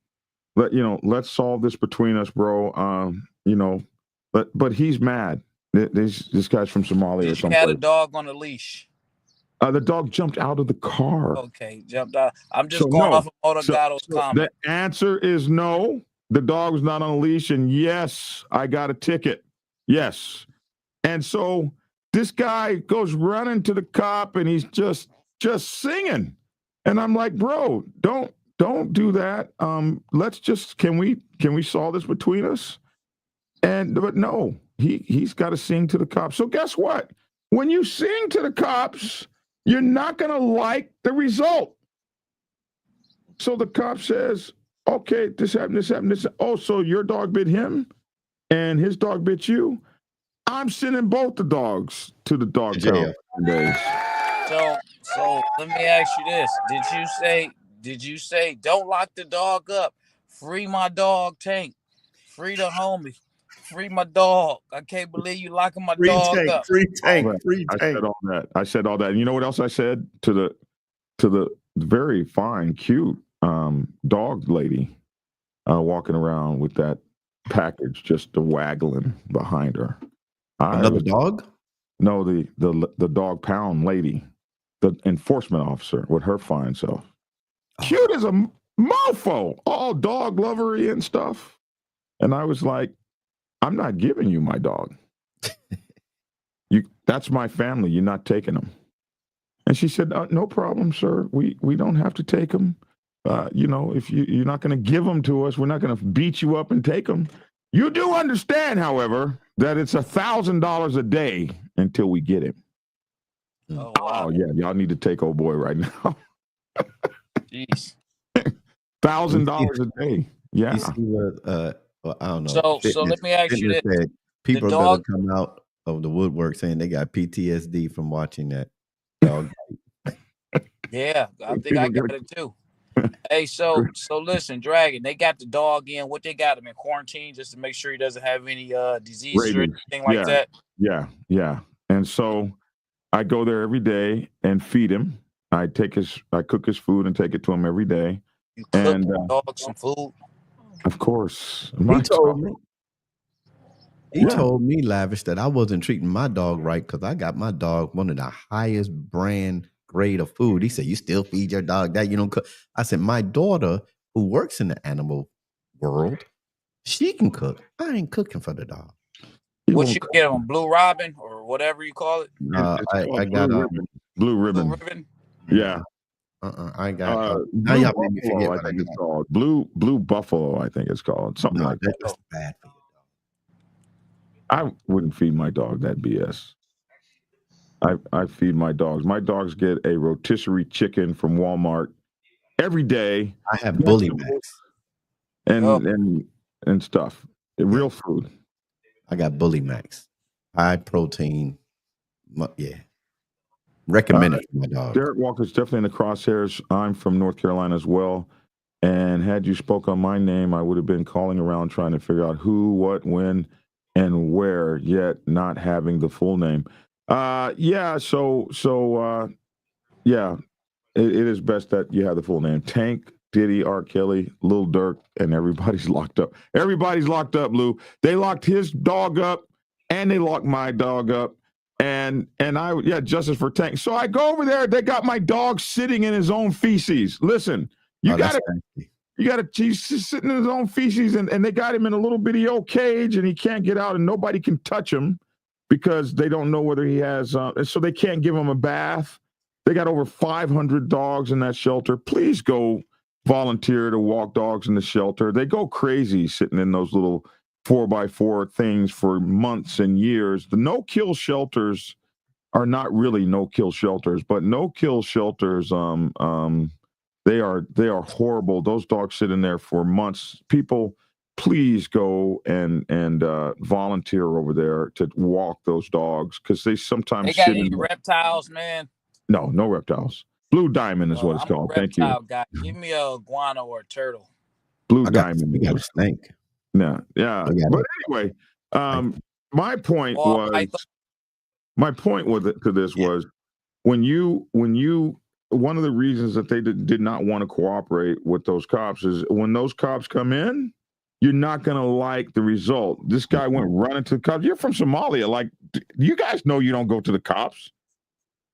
let's solve this between us, bro. But he's mad. This guy's from Somalia or something. You had a dog on a leash. The dog jumped out of the car. Okay, jumped out. I'm just going off of Motogato's comment. The answer is no. The dog was not on a leash, and yes, I got a ticket. Yes. And so this guy goes running to the cop, and he's just singing. And I'm like, bro, don't do that. Let's just can we solve this between us? But no, he's got to sing to the cops. So guess what? When you sing to the cops, you're not going to like the result. So the cop says, okay, this happened, this. Oh, so your dog bit him and his dog bit you? I'm sending both the dogs to the dog pound. So let me ask you this. Did you say don't lock the dog up? Free my dog, Tank. Free the homie. Free my dog. I can't believe you locking my dog up. Free Tank. I said all that. And you know what else I said to the very fine, cute dog lady walking around with that package just waggling behind her. Another dog? No, the dog pound lady, the enforcement officer with her fine self. Cute as a mofo, all dog lovery and stuff. And I was like, I'm not giving you my dog. That's my family. You're not taking them. And she said, no problem, sir. We don't have to take them. If you're not going to give them to us, we're not going to beat you up and take them. You do understand, however, that it's $1,000 a day until we get him. Oh, wow. Yeah, y'all need to take old boy right now. Jeez. $1,000 a day. Yeah. You see what, I don't know. So let me ask you this. People are going to come out of the woodwork saying they got PTSD from watching that dog. Yeah, I think I got it too. Hey, so listen, Dragon, they got the dog in. What they got him in quarantine just to make sure he doesn't have any disease or anything like that? Yeah. And so I go there every day and feed him. I cook his food and take it to him every day. You cook And the dog some food. of course, He told me. He Yeah. told me, Lavish, that I wasn't treating my dog right because I got my dog one of the highest brand grade of food. He said, "You still feed your dog that? You don't cook." I said, "My daughter, who works in the animal world, she can cook. I ain't cooking for the dog." What you get on Blue Robin or whatever you call it? I got Blue Ribbon. Blue Ribbon. Yeah. I got now Blue y'all made me Buffalo, forget I what I think it's got. called. Blue Buffalo, I think it's called. Something like that. That's bad for you. I wouldn't feed my dog that BS. I feed my dogs. My dogs get a rotisserie chicken from Walmart every day. I have Bully Max and stuff. Real food. I got Bully Max. High protein. Yeah. Recommended for my dog. Derek Walker's definitely in the crosshairs. I'm from North Carolina as well. And had you spoke on my name, I would have been calling around trying to figure out who, what, when, and where, yet not having the full name. Yeah, it is best that you have the full name. Tank, Diddy, R. Kelly, Lil Durk, and everybody's locked up. Everybody's locked up, Lou. They locked his dog up, and they locked my dog up. And justice for Tank. So I go over there. They got my dog sitting in his own feces. Listen, he's sitting in his own feces, and they got him in a little bitty old cage, and he can't get out, and nobody can touch him because they don't know whether he has. So they can't give him a bath. They got over 500 dogs in that shelter. Please go volunteer to walk dogs in the shelter. They go crazy sitting in those little 4x4 things for months and years. The no-kill shelters are not really no-kill shelters, but no-kill shelters, they are horrible. Those dogs sit in there for months. People, please go and volunteer over there to walk those dogs because they sometimes they got any reptiles, man? No reptiles. Blue Diamond is what it's called. Thank you. Guy. Give me a iguana or a turtle. Blue Diamond. We got a snake. Yeah. But anyway, my point to this was when you one of the reasons that they did not want to cooperate with those cops is when those cops come in, you're not going to like the result. This guy went running to the cops. You're from Somalia. Like, you guys know you don't go to the cops.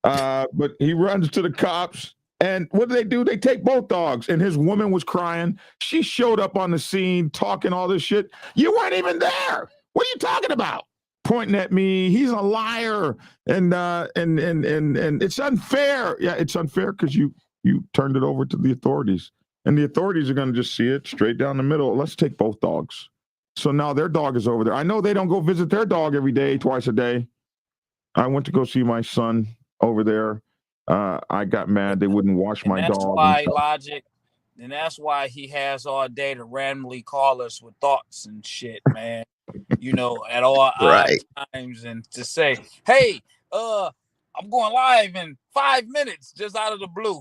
But he runs to the cops. And what do? They take both dogs. And his woman was crying. She showed up on the scene talking all this shit. You weren't even there. What are you talking about? Pointing at me. He's a liar. And it's unfair. Yeah, it's unfair because you turned it over to the authorities. And the authorities are going to just see it straight down the middle. Let's take both dogs. So now their dog is over there. I know they don't go visit their dog every day, twice a day. I went to go see my son over there. I got mad. They wouldn't wash my dog. And that's why he has all day to randomly call us with thoughts and shit, man. At all odd times, and to say, "Hey, I'm going live in 5 minutes," just out of the blue.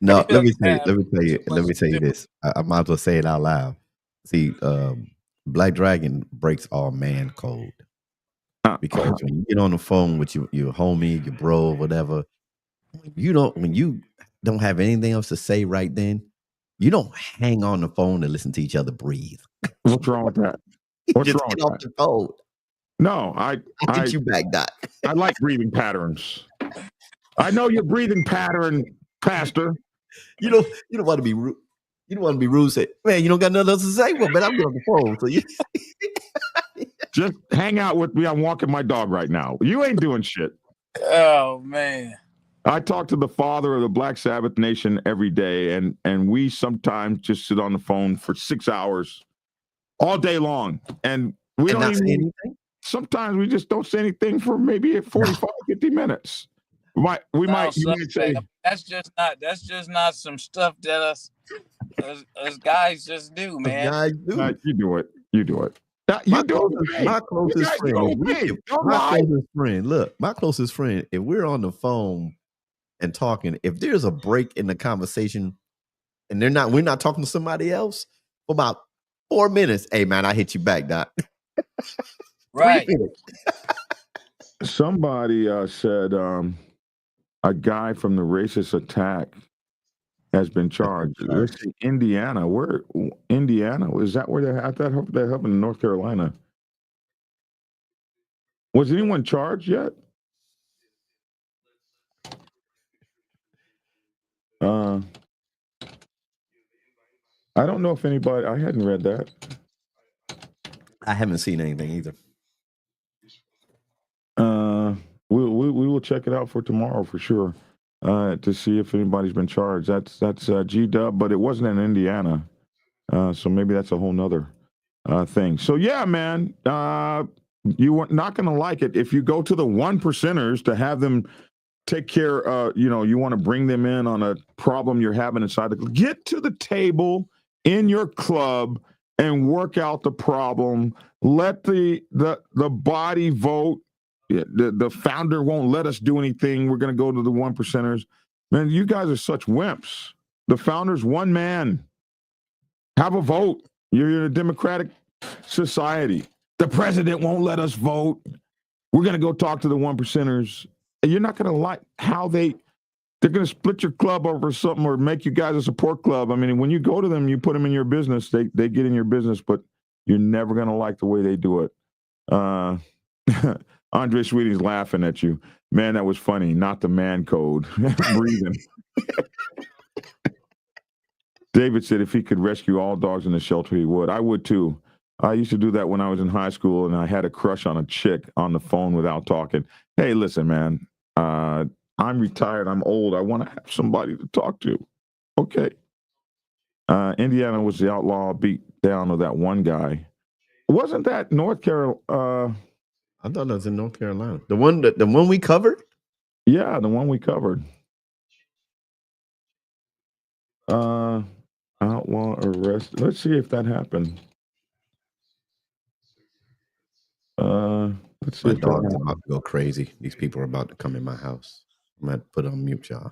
No, let me tell you this. I might as well say it out loud. See, Black Dragon breaks all man code. Because when you get on the phone with your homie, your bro, whatever, when you don't have anything else to say right then, you don't hang on the phone and listen to each other breathe. What's wrong with that? What's wrong with off the phone? No, I get you back, Doc. I like breathing patterns. I know your breathing pattern, Pastor. You don't want to be rude. You don't want to be rude. Say, man, you don't got nothing else to say. Well, man, I'm on the phone. So you just hang out with me. I'm walking my dog right now. You ain't doing shit. Oh man. I talk to the father of the Black Sabbath Nation every day, and we sometimes just sit on the phone for 6 hours all day long. And we don't even say anything. Sometimes we just don't say anything for maybe 45, 50 minutes. We might say that's just not some stuff that us guys just do, man. Guys do. You do it. You do it. My closest friend. Look, my closest friend. If we're on the phone and talking, if there's a break in the conversation, and we're not talking to somebody else for about 4 minutes. Hey, man, I hit you back, Doc. Right. Somebody said a guy from the racist attack has been charged. Let's see, Indiana. Where Indiana? Is that where they had that? That happened in North Carolina. Was anyone charged yet? I don't know if anybody. I hadn't read that. I haven't seen anything either. We will check it out for tomorrow for sure. To see if anybody's been charged. That's G-Dub, but it wasn't in Indiana. So maybe that's a whole nother thing. So yeah, man, you are not going to like it if you go to the 1%ers to have them take care. You want to bring them in on a problem you're having inside the club. Get to the table in your club and work out the problem. Let the body vote. The founder won't let us do anything. We're going to go to the 1%ers. Man, you guys are such wimps. The founder's one man. Have a vote. You're in a democratic society. The president won't let us vote. We're going to go talk to the 1%ers. You're not going to like how they're going to split your club over something or make you guys a support club. I mean, when you go to them, you put them in your business. They get in your business, but you're never going to like the way they do it. Andre Sweeting's laughing at you. Man, that was funny. Not the man code. Breathing. David said if he could rescue all dogs in the shelter, he would. I would too. I used to do that when I was in high school and I had a crush on a chick on the phone without talking. Hey, listen, man, I'm retired. I'm old. I want to have somebody to talk to. Okay. Indiana was the outlaw beat down of that one guy. Wasn't that North Carolina? I thought that was in North Carolina. The one we covered? Yeah, the one we covered. Outlaw arrested. Let's see if that happened. Let's see. My dog's about to go crazy. These people are about to come in my house. I'm going to put it on mute, y'all.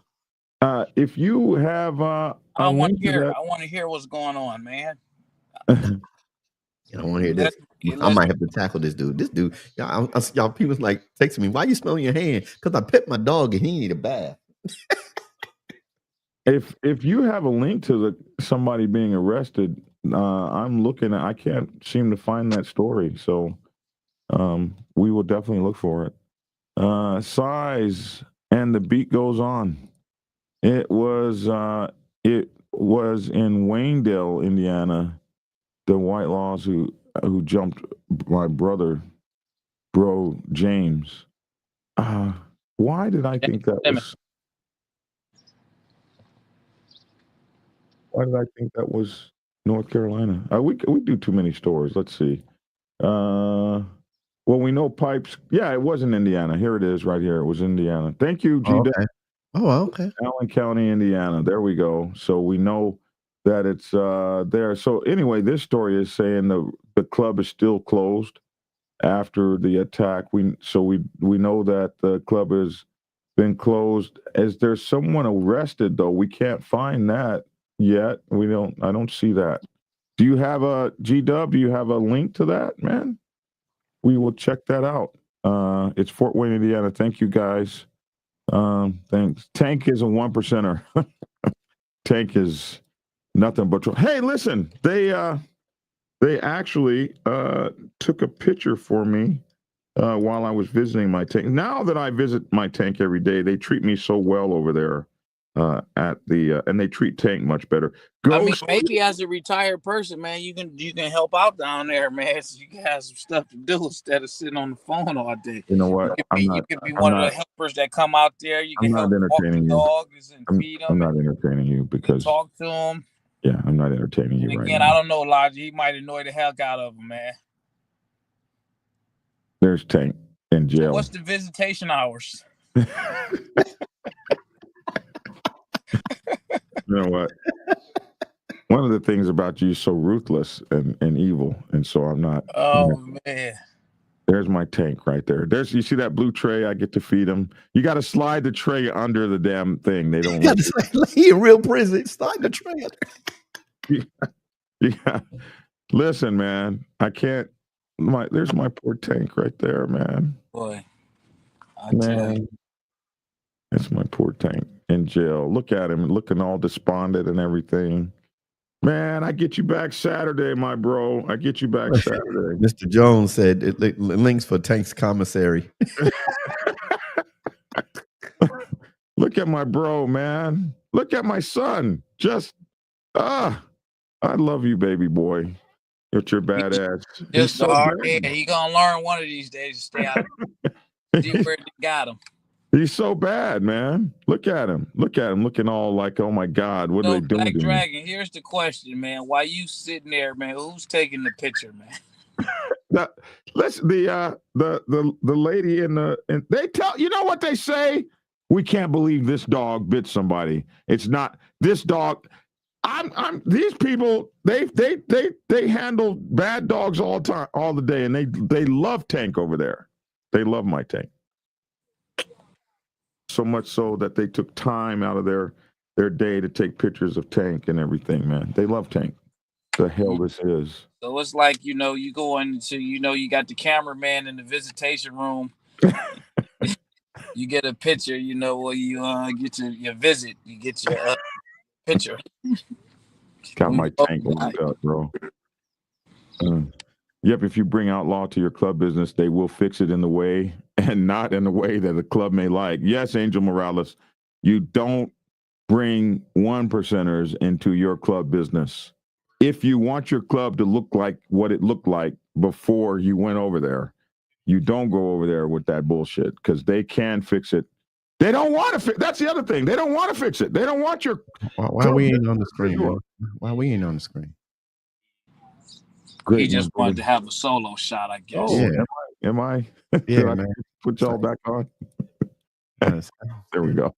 If you have, I want to hear what's going on, man. I want to hear this. I might have to tackle this dude. This dude, y'all people's like texting me, why you smelling your hand? Because I pet my dog and he need a bath. If you have a link to somebody being arrested, I'm looking at. I can't seem to find that story, so we will definitely look for it. Size and the beat goes on. It was in Waynedale, Indiana. The Outlaws who jumped my brother, bro James. Why did I think that was? Why did I think that was North Carolina? We do too many stories. Let's see. Well, we know Pipes. Yeah, it was in Indiana. Here it is, right here. It was Indiana. Thank you, G. Okay. Oh, okay. Allen County, Indiana. There we go. So we know that it's there. So anyway, this story is saying the club is still closed after the attack. We know that the club has been closed. Is there someone arrested though? We can't find that yet. I don't see that. Do you have a G-Dub? Do you have a link to that, man? We will check that out. It's Fort Wayne, Indiana. Thank you guys. Thanks. Tank is a 1%er. Tank is nothing but trouble. Hey, listen, they actually took a picture for me while I was visiting my tank. Now that I visit my tank every day, they treat me so well over there at the and they treat Tank much better. Maybe as a retired person, man, you can help out down there, man. So you can have some stuff to do instead of sitting on the phone all day. You know what? You can be one of the helpers that come out there. You can help walk the dogs and feed them. I'm not entertaining you because talk to them. Yeah, I'm not entertaining you right now. Again, I don't know, Elijah. He might annoy the heck out of him, man. There's Tank in jail. So what's the visitation hours? You know what? One of the things about you is so ruthless and evil, and so I'm not. Oh man! There's my Tank right there. You see that blue tray? I get to feed him. You got to slide the tray under the damn thing. They don't. He in real prison. Slide the tray under. Yeah. Listen, man. I can't. There's my poor Tank right there, man. Boy. I tell you. Man, that's my poor Tank in jail. Look at him, looking all despondent and everything. Man, I get you back Saturday, my bro. I get you back Saturday. Mr. Jones said links for Tank's commissary. Look at my bro, man. Look at my son. Just, I love you, baby boy. You're your badass. He's Just the so hard bad. head. He gonna learn one of these days to stay out. See where they got him. He's so bad, man. Look at him. Look at him looking all like, oh my God, what are they doing Black to me? Dragon, here's the question, man. Why you sitting there, man? Who's taking the picture, man? The lady and they tell, you know what they say? We can't believe this dog bit somebody. It's not this dog. I'm these people, they handle bad dogs all the time, all the day, and they love Tank over there. They love my Tank. So much so that they took time out of their day to take pictures of Tank and everything, man. They love Tank. The hell this is. So it's like, you go into, you got the cameraman in the visitation room. You get a picture, where you get your visit. You get your picture. Got my Tank locked up, bro. Yep, if you bring Outlaw to your club business, they will fix it in the way and not in the way that the club may like. Yes, Angel Morales, you don't bring 1%ers into your club business. If you want your club to look like what it looked like before you went over there, you don't go over there with that bullshit because they can fix it. They don't want to fix. That's the other thing. They don't want to fix it. They don't want your. Why we ain't on the screen? Man? Why we ain't on the screen? Great, he just wanted to have a solo shot, I guess. Oh, yeah. Am I? Yeah, man. Put y'all back on. Yes. There we go.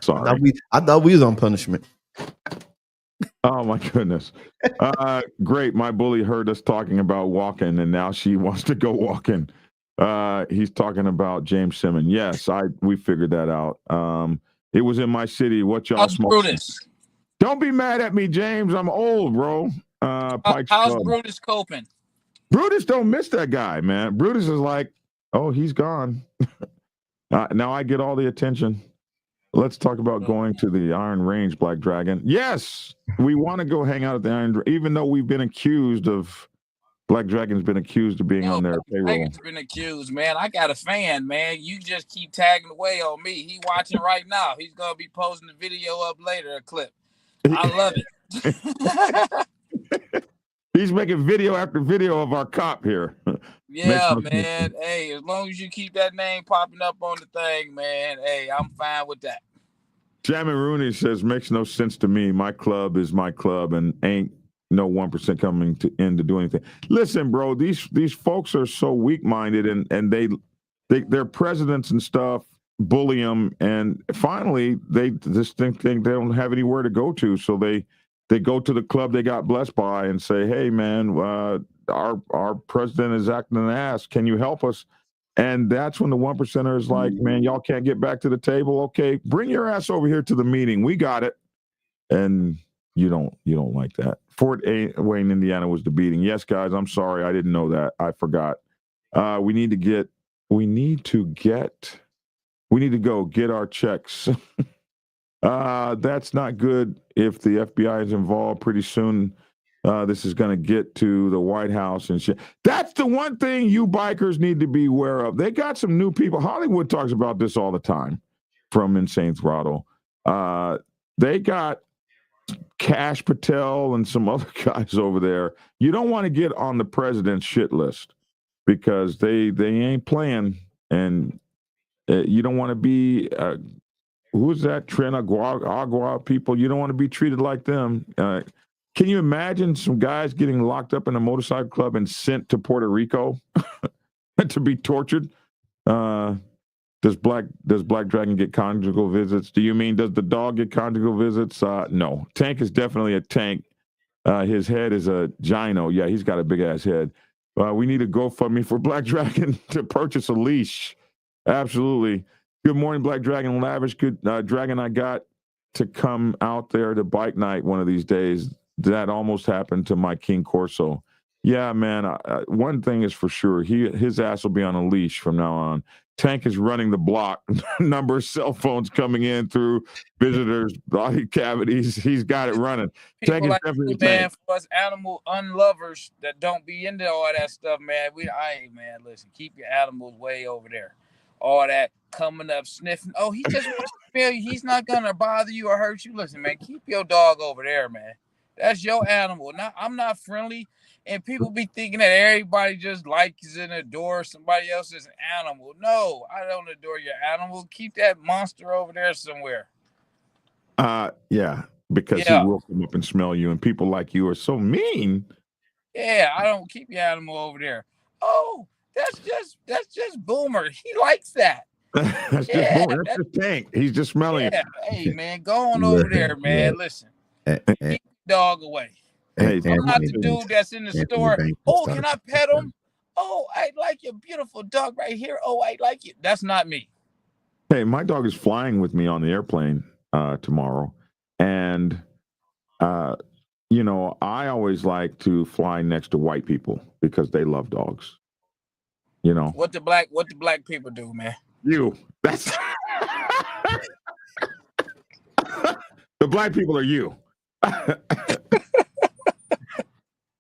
Sorry. I thought we was on punishment. Oh my goodness. Great. My bully heard us talking about walking, and now she wants to go walking. He's talking about James Simmons. Yes, we figured that out. It was in my city. What y'all smoking? Brutus? Don't be mad at me, James. I'm old, bro. How's Brutus coping? Brutus don't miss that guy, man. Brutus is like, oh, he's gone. Now I get all the attention. Let's talk about going to the Iron Range, Black Dragon. Yes, we want to go hang out at the Iron Range, even though we've been accused of, Black Dragon's been accused of being on their payroll. Dragon's been accused, man. I got a fan, man. You just keep tagging away on me. He watching right now. He's going to be posting the video up later, a clip. I love it. He's making video after video of our cop here. Yeah, man. Hey, as long as you keep that name popping up on the thing, man, hey, I'm fine with that. Jamie Rooney says, makes no sense to me. My club is my club and ain't no 1% coming in to do anything. Listen, bro, these folks are so weak-minded and their presidents and stuff bully them. And finally, they just think they don't have anywhere to go to. So they go to the club they got blessed by and say, hey, man, our president is acting an ass. Can you help us? And that's when the 1%er is like, man, y'all can't get back to the table. Okay, bring your ass over here to the meeting. We got it. And you don't like that. Fort Wayne, Indiana was the beating. Yes, guys, I'm sorry. I didn't know that. I forgot. We need to go get our checks. That's not good if the FBI is involved. Pretty soon, this is going to get to the White House and shit. That's the one thing you bikers need to be aware of. They got some new people. Hollywood talks about this all the time from Insane Throttle. They got Cash Patel and some other guys over there. You don't want to get on the president's shit list because they ain't playing. And you don't want to be... who's that? Agua people. You don't want to be treated like them. Can you imagine some guys getting locked up in a motorcycle club and sent to Puerto Rico to be tortured? Does Black Dragon get conjugal visits? Do you mean does the dog get conjugal visits? No. Tank is definitely a tank. His head is a gyno. Yeah, he's got a big ass head. We need a GoFundMe for Black Dragon to purchase a leash. Absolutely. Good morning, Black Dragon Lavish. Good Dragon, I got to come out there to bike night one of these days. That almost happened to my King Corso. Yeah, man. One thing is for sure, his ass will be on a leash from now on. Tank is running the block. Number of cell phones coming in through visitors' body cavities. He's got it running. Tank People is like definitely you, a man, tank. for us animal unlovers that don't be into all that stuff, man. Man, listen, keep your animals way over there. All that coming up, sniffing. Oh, he just wants to smell you. He's not gonna bother you or hurt you. Listen, man, keep your dog over there, man. That's your animal. I'm not friendly. And people be thinking that everybody just likes and adores somebody else's animal. No, I don't adore your animal. Keep that monster over there somewhere. Yeah, because he will come up and smell you, and people like you are so mean. Yeah, I don't keep your animal over there. Oh, that's just Boomer. He likes that. That's just Tank. He's just smelling it. Hey, man, go on over there, man. Listen, keep the dog away. Hey, I'm not the dude that's in the store. Oh, can I pet him? Oh, I like your beautiful dog right here. Oh, I like it. That's not me. Hey, my dog is flying with me on the airplane tomorrow, and you know, I always like to fly next to white people because they love dogs. You know what the black people do, man. That's the black people are you.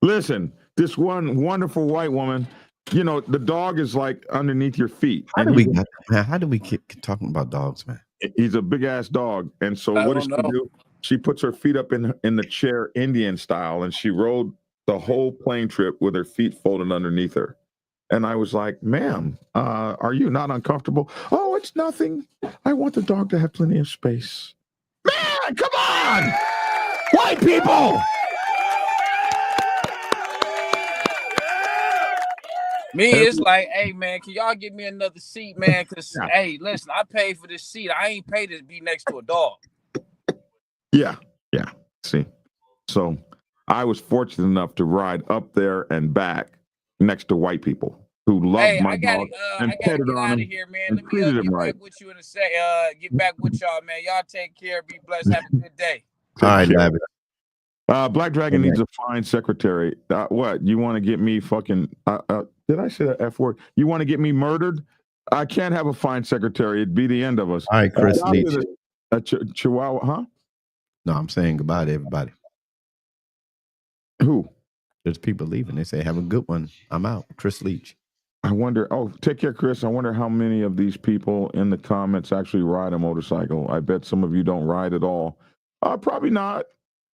Listen, this one wonderful white woman, you know, the dog is like underneath your feet. How do we keep talking about dogs, man? He's a big ass dog. And so what does she do? She puts her feet up in the chair Indian style, and she rode the whole plane trip with her feet folded underneath her. And I was like, ma'am, are you not uncomfortable? Oh, it's nothing. I want the dog to have plenty of space. Man, come on! White people! Me, it's like, hey, man, can y'all give me another seat, man? Because, hey, listen, I paid for this seat. I ain't paid to be next to a dog. Yeah. See, so I was fortunate enough to ride up there and back next to white people who loved my dog and petted on him here, man. and treated him right. With you in a sec. Get back with y'all, man. Y'all take care. Be blessed. Have a good day. All right, David. Black Dragon needs a fine secretary. What? You want to get me fucking... did I say that F word? You want to get me murdered? I can't have a fine secretary. It'd be the end of us. All right, Chris Leach. Chihuahua, huh? No, I'm saying goodbye to everybody. Who? There's people leaving. They say, have a good one. I'm out. Chris Leach. I wonder... Oh, take care, Chris. I wonder how many of these people in the comments actually ride a motorcycle. I bet some of you don't ride at all. Probably not.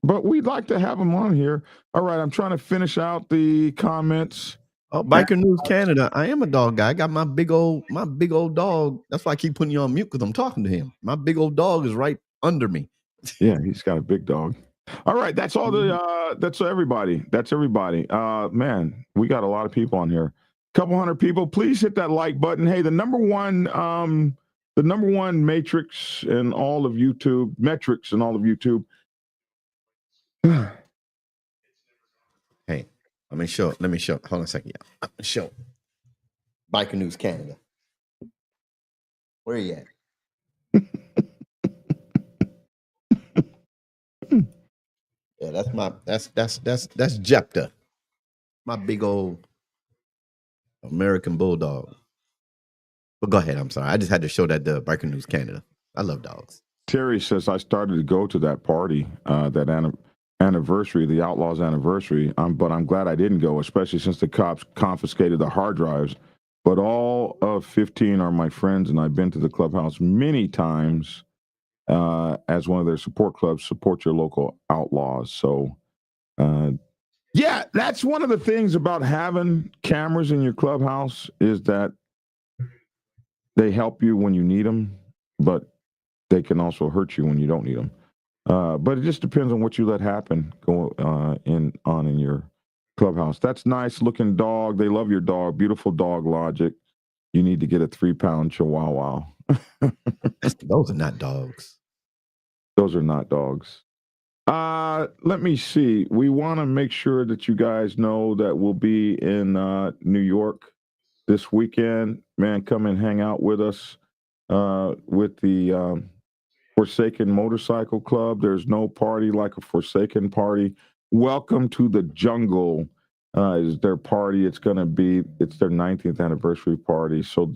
But we'd like to have them on here. All right, I'm trying to finish out the comments. Oh, Biker News Canada. I am a dog guy. I got my big old dog. That's why I keep putting you on mute, because I'm talking to him. My big old dog is right under me. Yeah, he's got a big dog. All right, that's all that's everybody. That's everybody. Man, we got a lot of people on here. Couple hundred people. Please hit that like button. Hey, the number one metrics in all of YouTube. Hey, let me show. Hold on a second, y'all. Show. Biker News Canada. Where you at? Yeah, that's Jephthah. My big old American bulldog. But go ahead. I'm sorry. I just had to show that the Biker News Canada. I love dogs. Terry says I started to go to that party, that anniversary, the Outlaws anniversary. But I'm glad I didn't go, especially since the cops confiscated the hard drives. But all of 15 are my friends, and I've been to the clubhouse many times as one of their support clubs. Support your local outlaws. So, yeah, that's one of the things about having cameras in your clubhouse is that they help you when you need them, but they can also hurt you when you don't need them. But it just depends on what you let happen in your clubhouse. That's nice looking dog. They love your dog. Beautiful dog logic. You need to get a 3-pound Chihuahua. Those are not dogs. Those are not dogs. Let me see. We want to make sure that you guys know that we'll be in New York this weekend. Man, come and hang out with us with the Forsaken Motorcycle Club. There's no party like a Forsaken party. Welcome to the jungle. is their party. It's their 19th anniversary party. So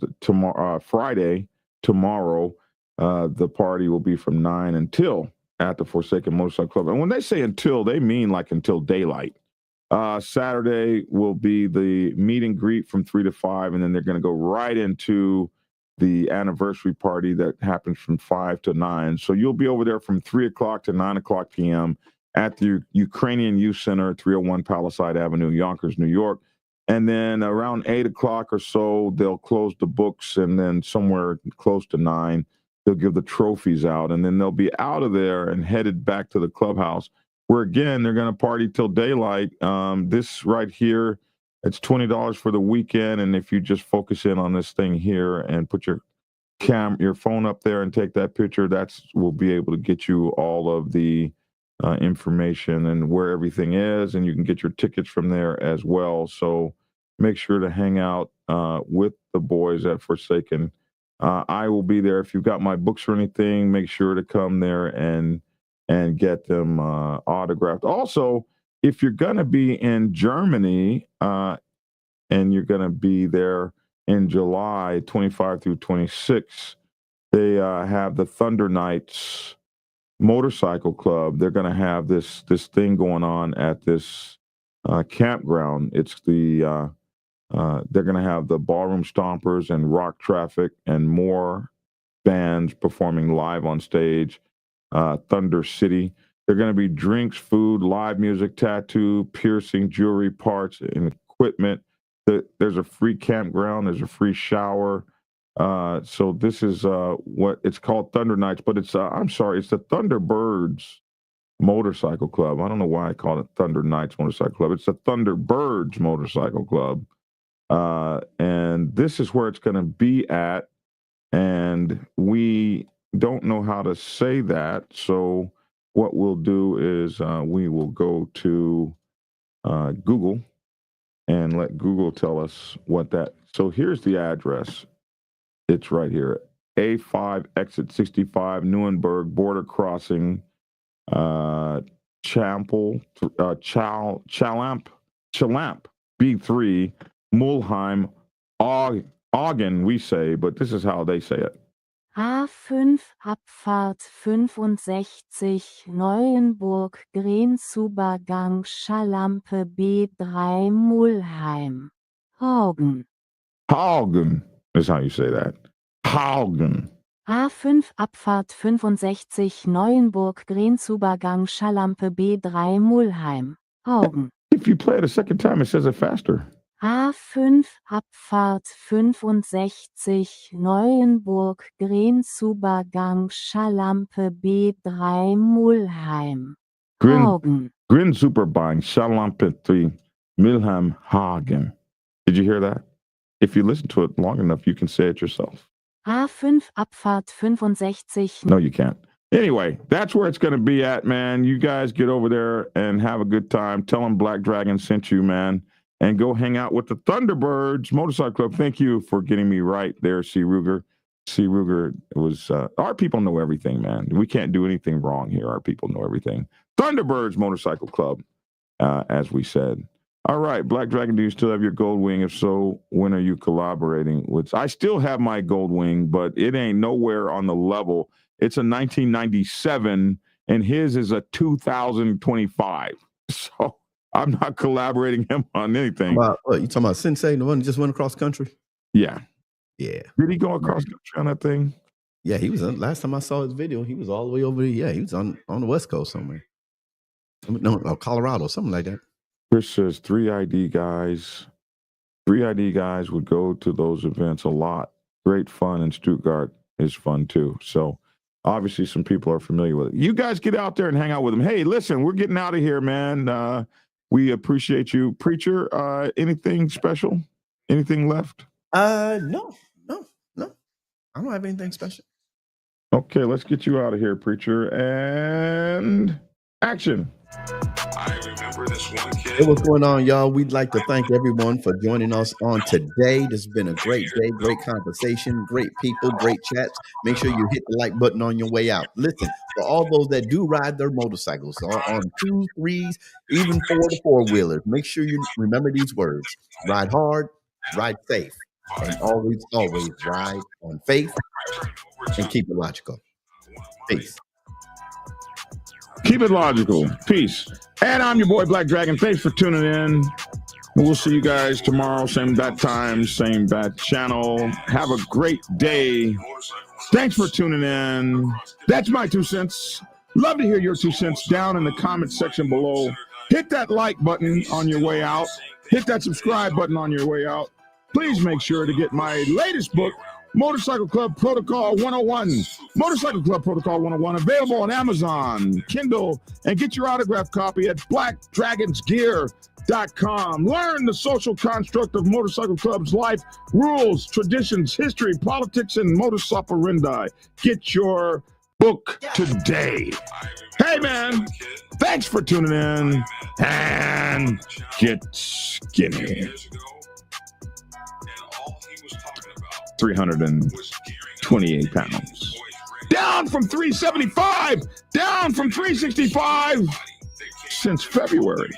Friday, tomorrow, the party will be from 9 until at the Forsaken Motorcycle Club. And when they say until, they mean like until daylight. Saturday will be the meet and greet from 3 to 5, and then they're going to go right into the anniversary party that happens from 5 to 9. So you'll be over there from 3 o'clock to 9 o'clock p.m. at the Ukrainian Youth Center, 301 Palisade Avenue, Yonkers, New York. And then around 8 o'clock or so, they'll close the books, and then somewhere close to 9, they'll give the trophies out, and then they'll be out of there and headed back to the clubhouse, where, again, they're going to party till daylight. This right here, it's $20 for the weekend, and if you just focus in on this thing here and put your phone up there and take that picture, will be able to get you all of the information and where everything is, and you can get your tickets from there as well. So make sure to hang out with the boys at Forsaken. I will be there. If you've got my books or anything, make sure to come there and get them autographed. Also, if you're going to be in Germany and you're going to be there in July 25 through 26, they have the Thunder Nights Motorcycle Club. They're going to have this thing going on at this campground. It's they're going to have the Ballroom Stompers and Rock Traffic and more bands performing live on stage. Thunder City. They're going to be drinks, food, live music, tattoo, piercing, jewelry, parts, and equipment. There's a free campground. There's a free shower. So this is what it's called, Thunder Nights, but it's the Thunderbirds Motorcycle Club. I don't know why I call it Thunder Nights Motorcycle Club. It's the Thunderbirds Motorcycle Club. And this is where it's going to be at. And we don't know how to say that. So what we'll do is we will go to Google and let Google tell us what that. So here's the address. It's right here. A5 exit 65, Nuremberg border crossing, Chalamp, B3, Mulheim, Augen, we say, but this is how they say it. A5 Abfahrt 65 Neuenburg Grenzübergang Schalampe B3 Mulheim. Haugen. Haugen is how you say that. Haugen. A5 Abfahrt 65 Neuenburg Grenzübergang Schalampe B3 Mulheim. Haugen. If you play it a second time, it says it faster. A5 Abfahrt 65 Neuenburg Grenzübergang Schalampe B3 Mulheim. Haugen. Grenzübergang Schalampe 3 Mulheim Hagen. Did you hear that? If you listen to it long enough, you can say it yourself. A5 Abfahrt 65. No, you can't. Anyway, that's where it's going to be at, man. You guys get over there and have a good time. Tell them Black Dragon sent you, man. And go hang out with the Thunderbirds Motorcycle Club. Thank you for getting me right there, C. Ruger. C. Ruger was, our people know everything, man. We can't do anything wrong here. Our people know everything. Thunderbirds Motorcycle Club, as we said. All right, Black Dragon, do you still have your Gold Wing? If so, when are you collaborating with? I still have my Gold Wing, but it ain't nowhere on the level. It's a 1997, and his is a 2025. So I'm not collaborating him on anything. What, you talking about Sensei, the one that just went across country? Yeah. Yeah. Did he go across country on that thing? Yeah, he was. Last time I saw his video, he was all the way over there. Yeah, he was on the West Coast somewhere. No, Colorado, something like that. Chris says 3ID guys. 3ID guys would go to those events a lot. Great fun, and Stuttgart is fun too. So obviously some people are familiar with it. You guys get out there and hang out with them. Hey, listen, we're getting out of here, man. We appreciate you. Preacher, anything special? Anything left? No. I don't have anything special. Okay, let's get you out of here, Preacher. And action. I remember this one kid. Hey, what's going on, y'all? We'd like to thank everyone for joining us on today. This has been a great day, great conversation, great people, great chats. Make sure you hit the like button on your way out. Listen, for all those that do ride their motorcycles on 2, 3s, even 4 to 4-wheelers, make sure you remember these words: ride hard, ride safe, and always, always ride on faith and keep it logical. Peace. Keep it logical. Peace. And I'm your boy, Black Dragon. Thanks for tuning in. We'll see you guys tomorrow, same bat time, same bat channel. Have a great day. Thanks for tuning in. That's my 2 cents. Love to hear your 2 cents down in the comment section below. Hit that like button on your way out. Hit that subscribe button on your way out. Please make sure to get my latest book, Motorcycle Club Protocol 101. Motorcycle Club Protocol 101, available on Amazon, Kindle, and get your autographed copy at blackdragonsgear.com. Learn the social construct of Motorcycle Club's life, rules, traditions, history, politics, and modus operandi. Get your book today. Hey, man, thanks for tuning in, and get skinny. 328 pounds. Down from 375, down from 365 since February.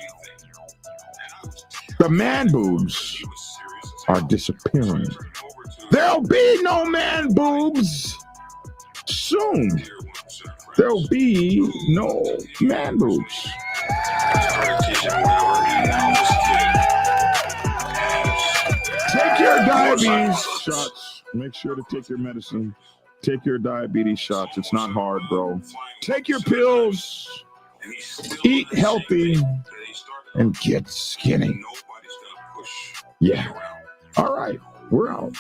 The man boobs are disappearing. There'll be no man boobs soon. There'll be no man boobs. Take your diabetes shots. Make sure to take your medicine. Take your diabetes shots. It's not hard, bro. Take your pills. Eat healthy. And get skinny. Yeah. All right. We're out.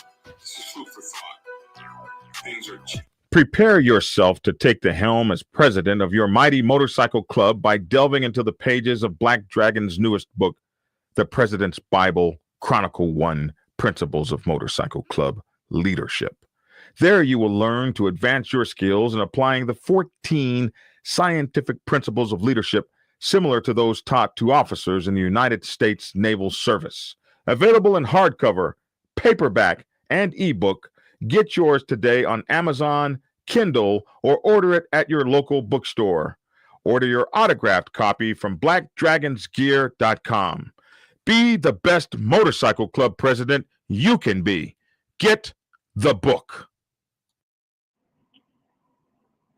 Prepare yourself to take the helm as president of your mighty motorcycle club by delving into the pages of Black Dragon's newest book, The President's Bible, Chronicle 1, Principles of Motorcycle Club Leadership. There you will learn to advance your skills in applying the 14 scientific principles of leadership similar to those taught to officers in the United States Naval Service. Available in hardcover, paperback, and ebook. Get yours today on Amazon, Kindle, or order it at your local bookstore. Order your autographed copy from blackdragonsgear.com. Be the best motorcycle club president you can be. Get the book.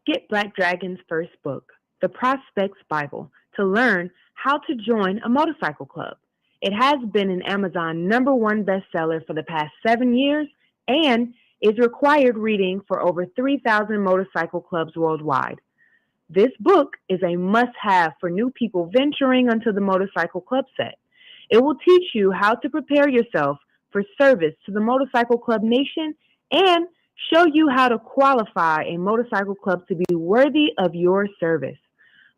Get Black Dragon's first book, The Prospect's Bible, to learn how to join a motorcycle club. It has been an Amazon #1 bestseller for the past 7 years and is required reading for over 3,000 motorcycle clubs worldwide. This book is a must-have for new people venturing onto the motorcycle club set. It will teach you how to prepare yourself for service to the motorcycle club nation and show you how to qualify a motorcycle club to be worthy of your service.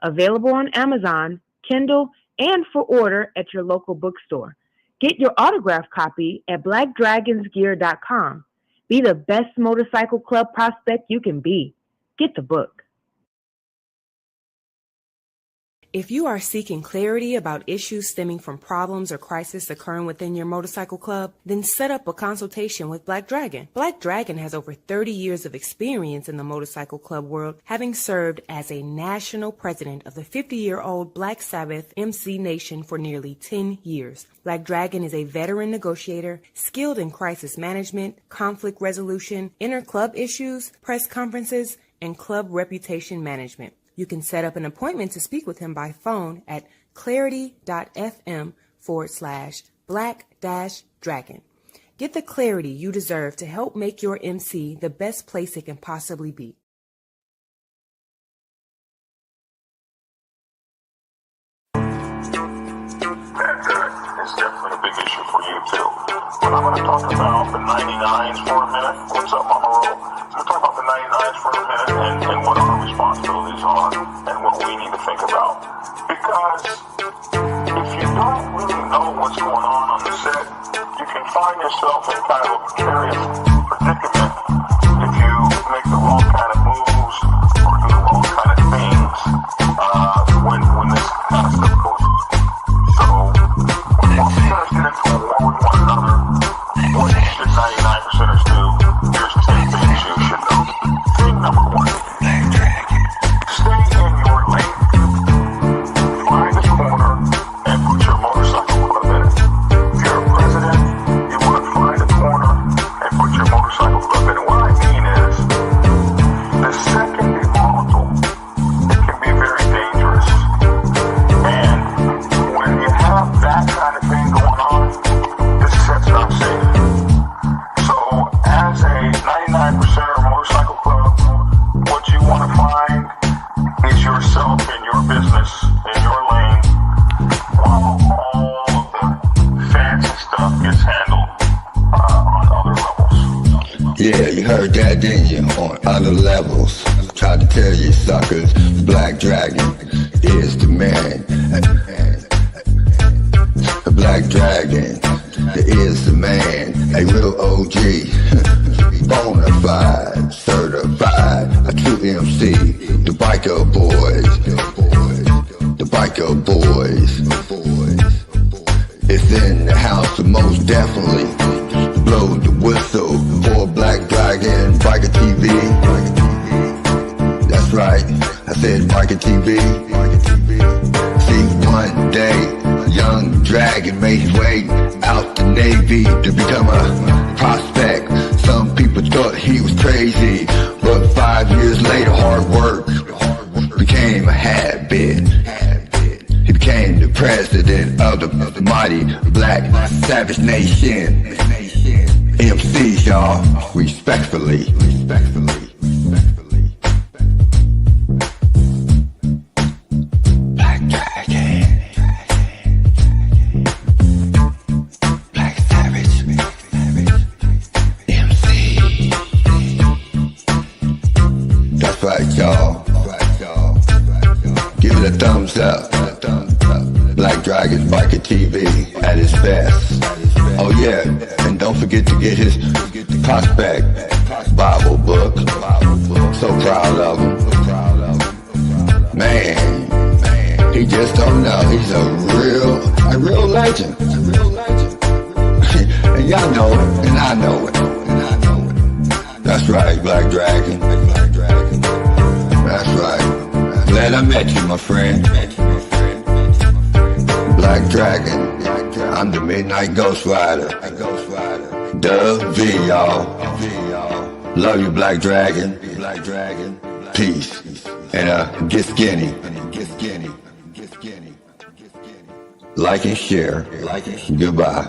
Available on Amazon, Kindle, and for order at your local bookstore. Get your autographed copy at blackdragonsgear.com. Be the best motorcycle club prospect you can be. Get the book. If you are seeking clarity about issues stemming from problems or crises occurring within your motorcycle club, then set up a consultation with Black Dragon. Black Dragon has over 30 years of experience in the motorcycle club world, having served as a national president of the 50-year-old Black Sabbath MC Nation for nearly 10 years. Black Dragon is a veteran negotiator, skilled in crisis management, conflict resolution, inter-club issues, press conferences, and club reputation management. You can set up an appointment to speak with him by phone at clarity.fm/black-dragon. Get the clarity you deserve to help make your MC the best place it can possibly be. It's definitely a big issue for you too. But I'm going to talk about the 99s for a minute. What's up, Mama Roll? I'm going to talk about the 99s for a minute and what our responsibilities are and what we need to think about. Because if you don't really know what's going on the set, you can find yourself in kind of a precarious predicament if you make the wrong kind of moves or do the wrong kind of things when this careless in your lane while all of the fancy stuff gets handled on other levels. Yeah, you heard that, didn't you? On other levels. Tried to tell you suckers, Black Dragon is the man. The Black Dragon is the man. A real OG, bonafide, certified, a true MC. The biker boys, the biker boys. It's in the house, most definitely. Blow the whistle for Black Dragon Biker TV. That's right, I said Biker TV. See, one day, young Dragon made his way out the Navy to become a prospect. Some people thought he was crazy, but 5 years later, hard work became a habit. He became the president of the mighty Black Savage Nation. MCs, y'all, respectfully. Black Dragon, Black Savage, MC. That's right, y'all. Give it a thumbs up. Black Dragon Biker TV at its best. Oh yeah, and don't forget to get his prospect Bible book. So proud of him. Man, he just don't know. He's a real legend. And y'all know it, and I know it. That's right, Black Dragon. That's right. Glad I met you, my friend. Black Dragon, I'm the Midnight Ghost Rider. The V, y'all. Love you, Black Dragon. Peace. And get skinny. Like and share. Goodbye.